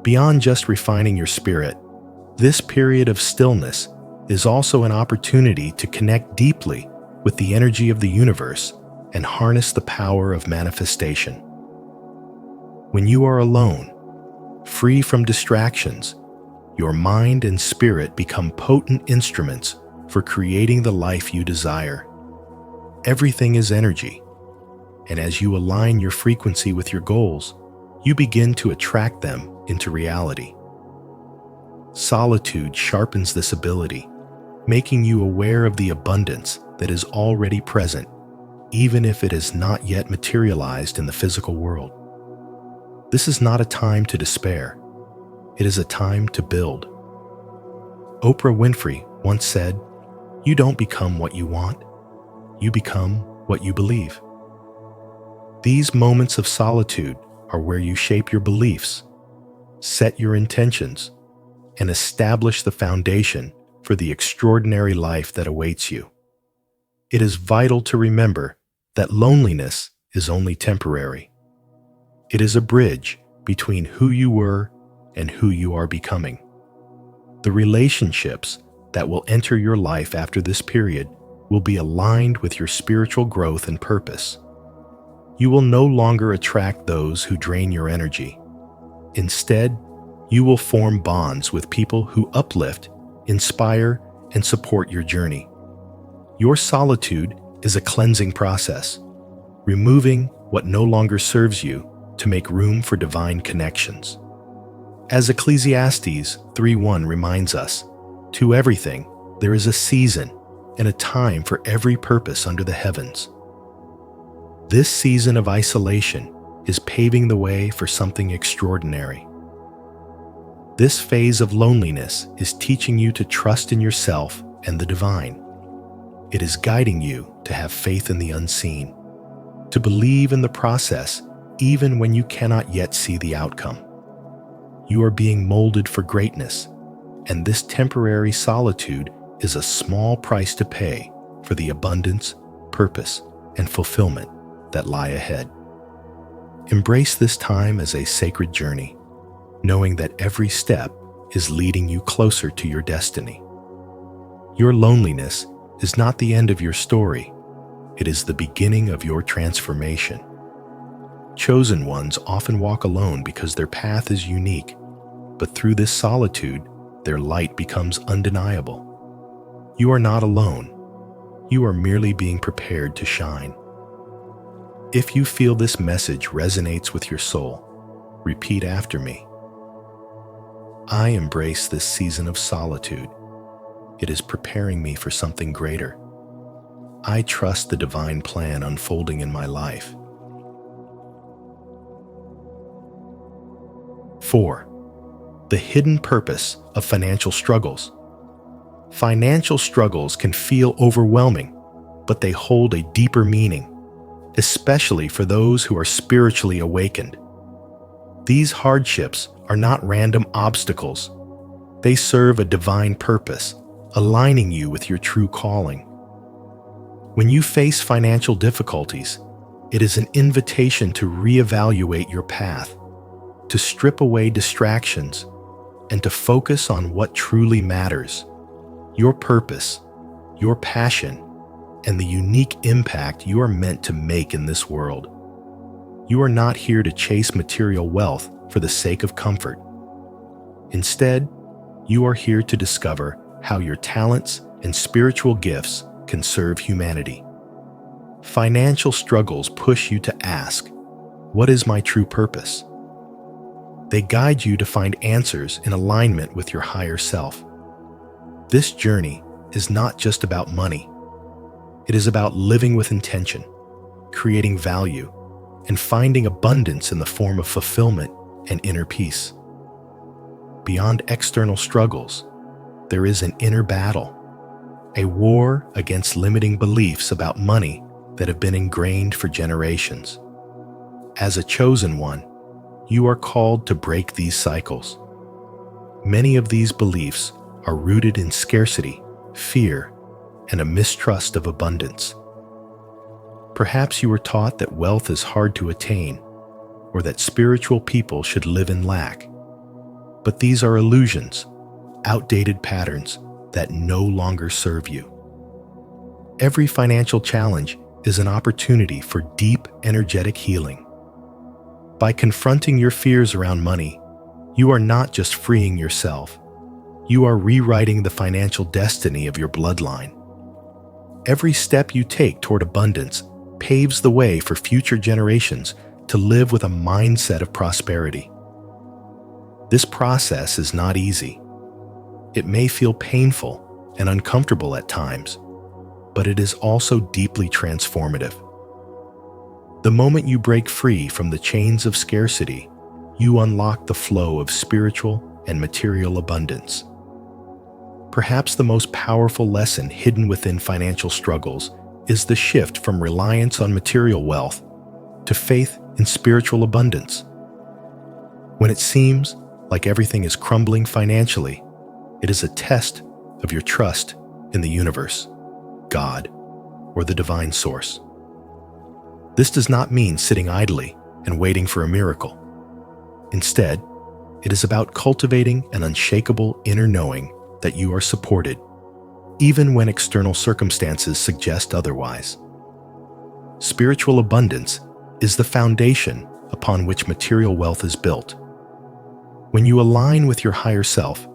Beyond just refining your spirit, this period of stillness is also an opportunity to connect deeply with the energy of the universe and harness the power of manifestation. When you are alone, free from distractions, your mind and spirit become potent instruments for creating the life you desire. Everything is energy, and as you align your frequency with your goals, you begin to attract them into reality. Solitude sharpens this ability, making you aware of the abundance that is already present, even if it has not yet materialized in the physical world. This is not a time to despair. It is a time to build. Oprah Winfrey once said, "You don't become what you want. You become what you believe." These moments of solitude are where you shape your beliefs, set your intentions, and establish the foundation for the extraordinary life that awaits you. It is vital to remember that loneliness is only temporary. It is a bridge between who you were and who you are becoming. The relationships that will enter your life after this period will be aligned with your spiritual growth and purpose. You will no longer attract those who drain your energy. Instead, you will form bonds with people who uplift, inspire, and support your journey. Your solitude is a cleansing process, removing what no longer serves you to make room for divine connections. As Ecclesiastes 3:1 reminds us, to everything there is a season and a time for every purpose under the heavens. This season of isolation is paving the way for something extraordinary. This phase of loneliness is teaching you to trust in yourself and the divine. It is guiding you to have faith in the unseen, to believe in the process even when you cannot yet see the outcome. You are being molded for greatness, and this temporary solitude is a small price to pay for the abundance, purpose, and fulfillment that lie ahead. Embrace this time as a sacred journey, knowing that every step is leading you closer to your destiny. Your loneliness is not the end of your story. It is the beginning of your transformation. Chosen ones often walk alone because their path is unique, but through this solitude, their light becomes undeniable. You are not alone. You are merely being prepared to shine. If you feel this message resonates with your soul, repeat after me. I embrace this season of solitude. It is preparing me for something greater. I trust the divine plan unfolding in my life. 4. The hidden purpose of financial struggles. Financial struggles can feel overwhelming, but they hold a deeper meaning, especially for those who are spiritually awakened. These hardships are not random obstacles. They serve a divine purpose, aligning you with your true calling. When you face financial difficulties, it is an invitation to reevaluate your path, to strip away distractions, and to focus on what truly matters: your purpose, your passion, and the unique impact you are meant to make in this world. You are not here to chase material wealth for the sake of comfort. Instead, you are here to discover how your talents and spiritual gifts can serve humanity. Financial struggles push you to ask, what is my true purpose? They guide you to find answers in alignment with your higher self. This journey is not just about money. It is about living with intention, creating value, and finding abundance in the form of fulfillment and inner peace. Beyond external struggles, there is an inner battle, a war against limiting beliefs about money that have been ingrained for generations. As a chosen one, you are called to break these cycles. Many of these beliefs are rooted in scarcity, fear, and a mistrust of abundance. Perhaps you were taught that wealth is hard to attain, or that spiritual people should live in lack. But these are illusions, outdated patterns that no longer serve you. Every financial challenge is an opportunity for deep, energetic healing. By confronting your fears around money, you are not just freeing yourself, you are rewriting the financial destiny of your bloodline. Every step you take toward abundance paves the way for future generations to live with a mindset of prosperity. This process is not easy. It may feel painful and uncomfortable at times, but it is also deeply transformative. The moment you break free from the chains of scarcity, you unlock the flow of spiritual and material abundance. Perhaps the most powerful lesson hidden within financial struggles is the shift from reliance on material wealth to faith in spiritual abundance. When it seems like everything is crumbling financially, it is a test of your trust in the universe, God, or the divine source. This does not mean sitting idly and waiting for a miracle. Instead, it is about cultivating an unshakable inner knowing that you are supported, even when external circumstances suggest otherwise. Spiritual abundance is the foundation upon which material wealth is built. When you align with your higher self,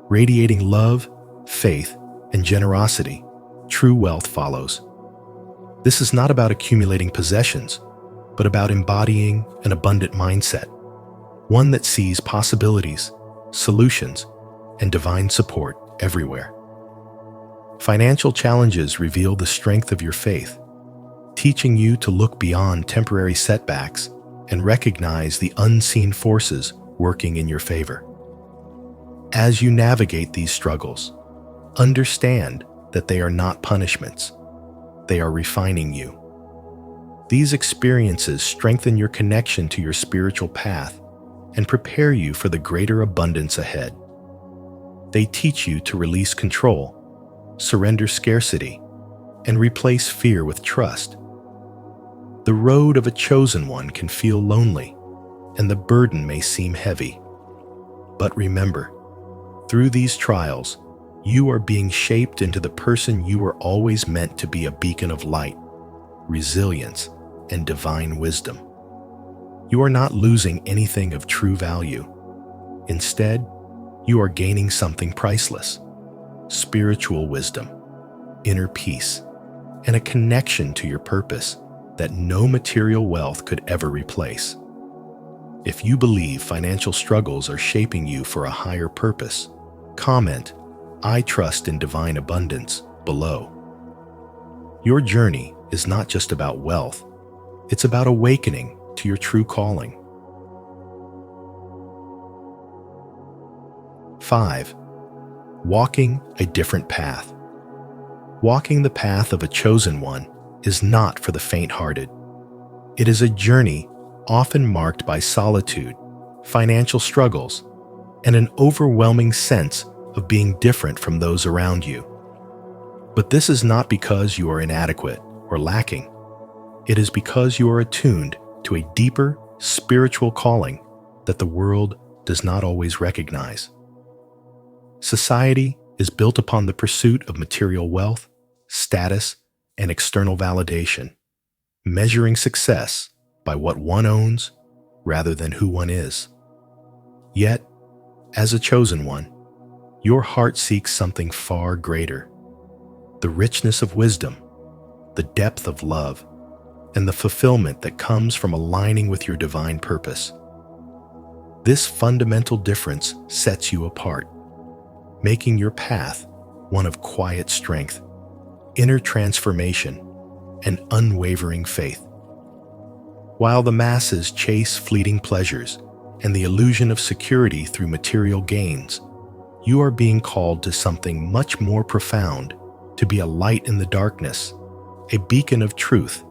radiating love, faith, and generosity, true wealth follows. This is not about accumulating possessions, but about embodying an abundant mindset, one that sees possibilities, solutions, and divine support everywhere. Financial challenges reveal the strength of your faith, teaching you to look beyond temporary setbacks and recognize the unseen forces working in your favor. As you navigate these struggles, understand that they are not punishments. They are refining you. These experiences strengthen your connection to your spiritual path and prepare you for the greater abundance ahead. They teach you to release control, surrender scarcity, and replace fear with trust. The road of a chosen one can feel lonely, and the burden may seem heavy. But remember, through these trials, you are being shaped into the person you were always meant to be, a beacon of light, resilience, and divine wisdom. You are not losing anything of true value. Instead, you are gaining something priceless: spiritual wisdom, inner peace, and a connection to your purpose that no material wealth could ever replace. If you believe financial struggles are shaping you for a higher purpose, comment, "I trust in divine abundance," below. Your journey is not just about wealth, it's about awakening to your true calling. 5. Walking a different path. Walking the path of a chosen one is not for the faint-hearted. It is a journey often marked by solitude, financial struggles, and an overwhelming sense of being different from those around you. But this is not because you are inadequate or lacking. It is because you are attuned to a deeper spiritual calling that the world does not always recognize. Society is built upon the pursuit of material wealth, status, and external validation, measuring success by what one owns rather than who one is. Yet, as a chosen one, your heart seeks something far greater: the richness of wisdom, the depth of love, and the fulfillment that comes from aligning with your divine purpose. This fundamental difference sets you apart, making your path one of quiet strength, inner transformation, and unwavering faith. While the masses chase fleeting pleasures and the illusion of security through material gains, you are being called to something much more profound: to be a light in the darkness, a beacon of truth,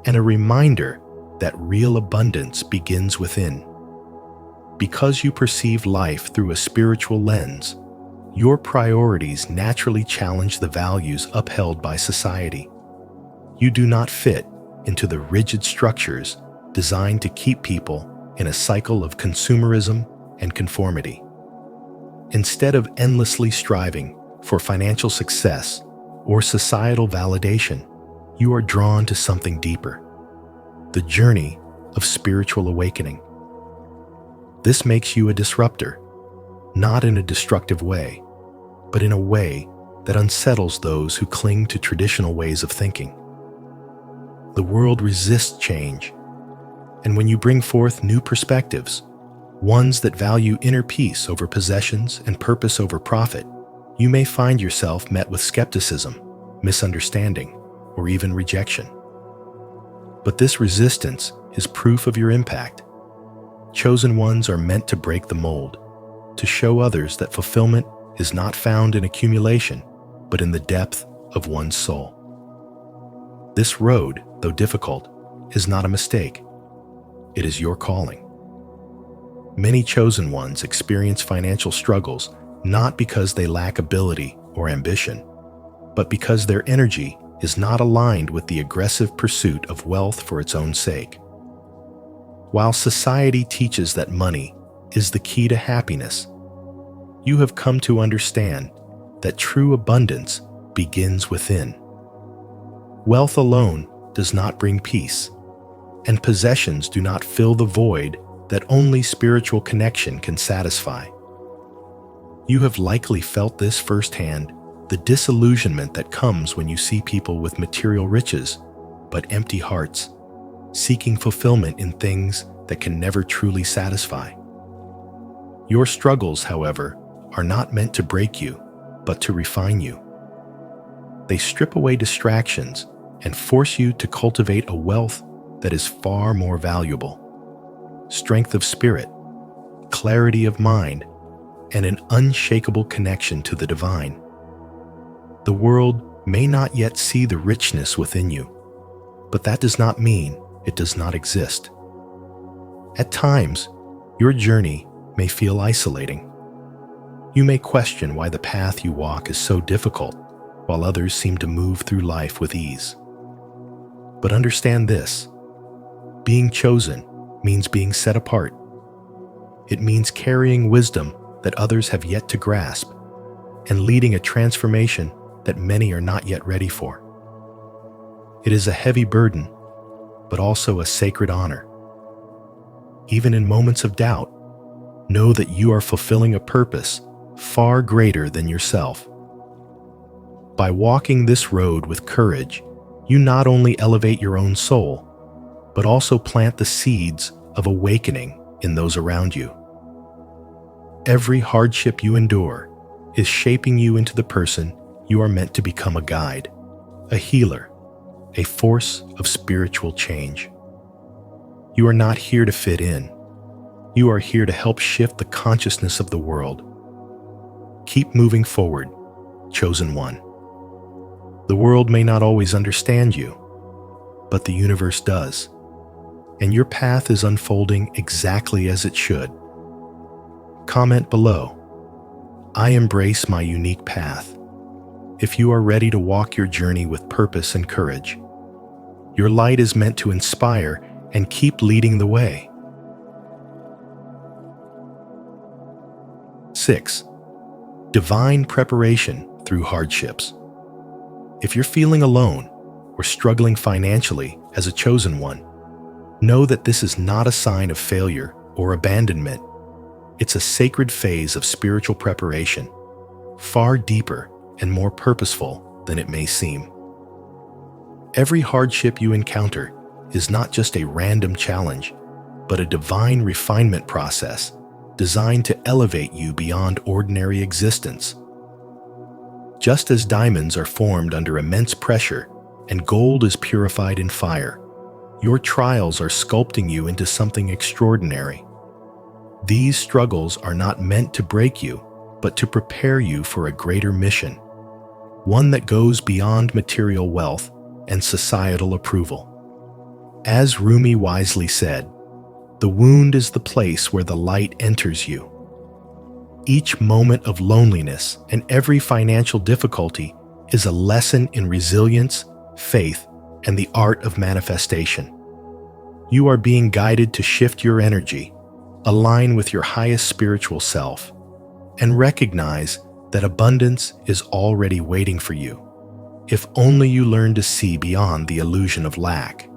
and a reminder that real abundance begins within. Because you perceive life through a spiritual lens, your priorities naturally challenge the values upheld by society. You do not fit into the rigid structures designed to keep people in a cycle of consumerism and conformity. Instead of endlessly striving for financial success or societal validation, you are drawn to something deeper: the journey of spiritual awakening. This makes you a disruptor, not in a destructive way, but in a way that unsettles those who cling to traditional ways of thinking. The world resists change, and when you bring forth new perspectives, ones that value inner peace over possessions and purpose over profit, you may find yourself met with skepticism, misunderstanding, or even rejection. But this resistance is proof of your impact. Chosen ones are meant to break the mold, to show others that fulfillment is not found in accumulation, but in the depth of one's soul. This road, though difficult, is not a mistake. It is your calling. Many chosen ones experience financial struggles not because they lack ability or ambition, but because their energy is not aligned with the aggressive pursuit of wealth for its own sake. While society teaches that money is the key to happiness, you have come to understand that true abundance begins within. Wealth alone does not bring peace, and possessions do not fill the void that only spiritual connection can satisfy. You have likely felt this firsthand: the disillusionment that comes when you see people with material riches but empty hearts, seeking fulfillment in things that can never truly satisfy. Your struggles, however, are not meant to break you, but to refine you. They strip away distractions and force you to cultivate a wealth that is far more valuable: strength of spirit, clarity of mind, and an unshakable connection to the divine. The world may not yet see the richness within you, but that does not mean it does not exist. At times, your journey may feel isolating. You may question why the path you walk is so difficult, while others seem to move through life with ease. But understand this: being chosen means being set apart. It means carrying wisdom that others have yet to grasp and leading a transformation that many are not yet ready for. It is a heavy burden, but also a sacred honor. Even in moments of doubt, know that you are fulfilling a purpose far greater than yourself. By walking this road with courage, you not only elevate your own soul, but also plant the seeds of awakening in those around you. Every hardship you endure is shaping you into the person you are meant to become: a guide, a healer, a force of spiritual change. You are not here to fit in. You are here to help shift the consciousness of the world. Keep moving forward, chosen one. The world may not always understand you, but the universe does, and your path is unfolding exactly as it should. Comment below: I embrace my unique path. If you are ready to walk your journey with purpose and courage, your light is meant to inspire and keep leading the way. 6. Divine preparation through hardships. If you're feeling alone or struggling financially as a chosen one, know that this is not a sign of failure or abandonment. It's a sacred phase of spiritual preparation, far deeper and more purposeful than it may seem. Every hardship you encounter is not just a random challenge, but a divine refinement process designed to elevate you beyond ordinary existence. Just as diamonds are formed under immense pressure and gold is purified in fire, your trials are sculpting you into something extraordinary. These struggles are not meant to break you, but to prepare you for a greater mission, one that goes beyond material wealth and societal approval. As Rumi wisely said, "The wound is the place where the light enters you." Each moment of loneliness and every financial difficulty is a lesson in resilience, faith, and the art of manifestation. You are being guided to shift your energy, align with your highest spiritual self, and recognize that abundance is already waiting for you, if only you learn to see beyond the illusion of lack.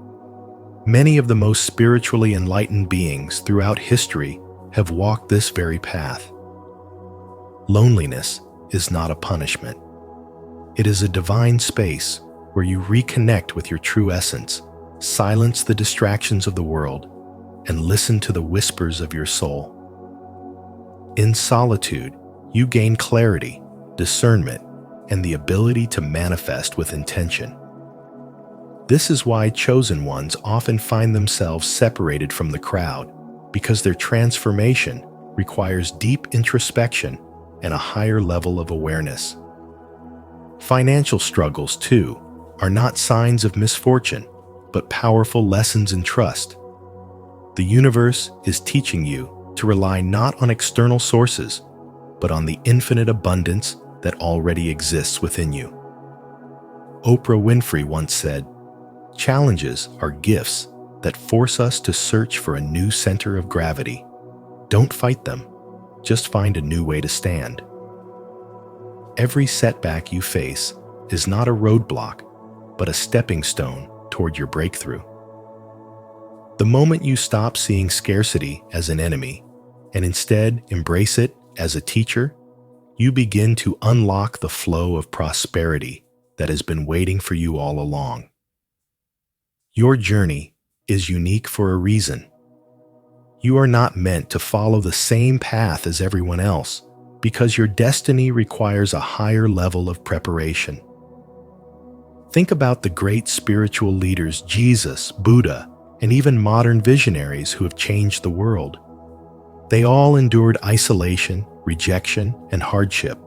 Many of the most spiritually enlightened beings throughout history have walked this very path. Loneliness is not a punishment. It is a divine space where you reconnect with your true essence, silence the distractions of the world, and listen to the whispers of your soul. In solitude, you gain clarity, discernment, and the ability to manifest with intention. This is why chosen ones often find themselves separated from the crowd, because their transformation requires deep introspection and a higher level of awareness. Financial struggles, too, are not signs of misfortune, but powerful lessons in trust. The universe is teaching you to rely not on external sources, but on the infinite abundance that already exists within you. Oprah Winfrey once said, "Challenges are gifts that force us to search for a new center of gravity. Don't fight them, just find a new way to stand." Every setback you face is not a roadblock, but a stepping stone toward your breakthrough. The moment you stop seeing scarcity as an enemy and instead embrace it as a teacher, you begin to unlock the flow of prosperity that has been waiting for you all along. Your journey is unique for a reason. You are not meant to follow the same path as everyone else, because your destiny requires a higher level of preparation. Think about the great spiritual leaders Jesus, Buddha, and even modern visionaries who have changed the world. They all endured isolation rejection, and hardship.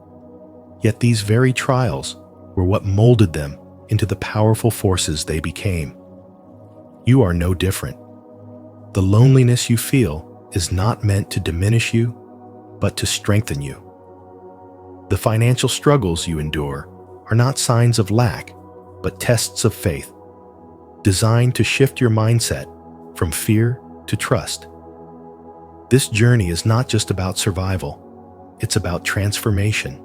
Yet these very trials were what molded them into the powerful forces they became. You are no different. The loneliness you feel is not meant to diminish you, but to strengthen you. The financial struggles you endure are not signs of lack, but tests of faith, designed to shift your mindset from fear to trust. This journey is not just about survival, it's about transformation.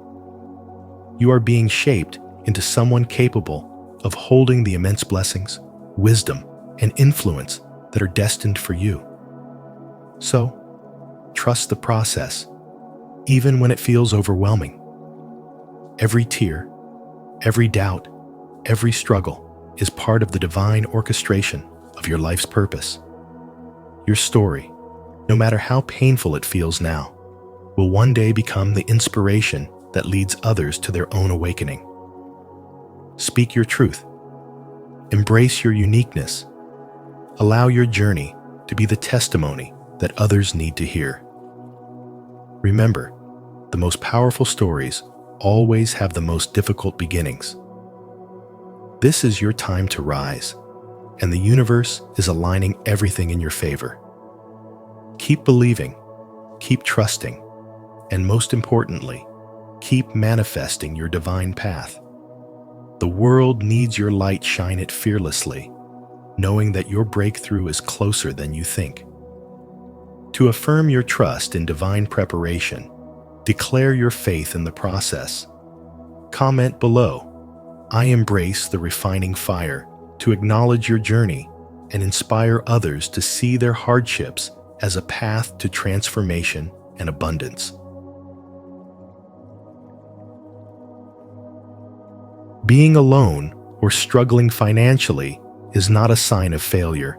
You are being shaped into someone capable of holding the immense blessings, wisdom, and influence that are destined for you. So, trust the process, even when it feels overwhelming. Every tear, every doubt, every struggle is part of the divine orchestration of your life's purpose. Your story, no matter how painful it feels now, will one day become the inspiration that leads others to their own awakening. Speak your truth. Embrace your uniqueness. Allow your journey to be the testimony that others need to hear. Remember, the most powerful stories always have the most difficult beginnings. This is your time to rise, and the universe is aligning everything in your favor. Keep believing, keep trusting, and most importantly, keep manifesting your divine path. The world needs your light. Shine it fearlessly, knowing that your breakthrough is closer than you think. To affirm your trust in divine preparation, declare your faith in the process. Comment below, "I embrace the refining fire," to acknowledge your journey and inspire others to see their hardships as a path to transformation and abundance. Being alone or struggling financially is not a sign of failure.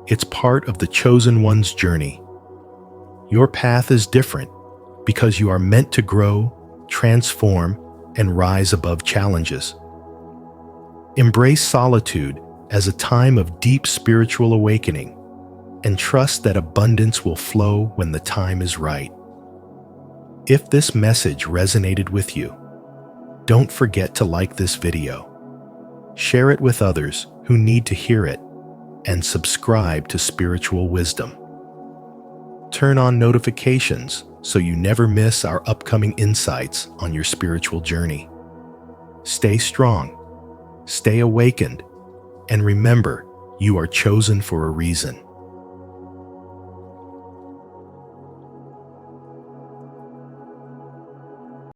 It's part of the chosen one's journey. Your path is different because you are meant to grow, transform, and rise above challenges. Embrace solitude as a time of deep spiritual awakening and trust that abundance will flow when the time is right. If this message resonated with you, don't forget to like this video, share it with others who need to hear it, and subscribe to Spiritual Wisdom. Turn on notifications so you never miss our upcoming insights on your spiritual journey. Stay strong, stay awakened, and remember, you are chosen for a reason.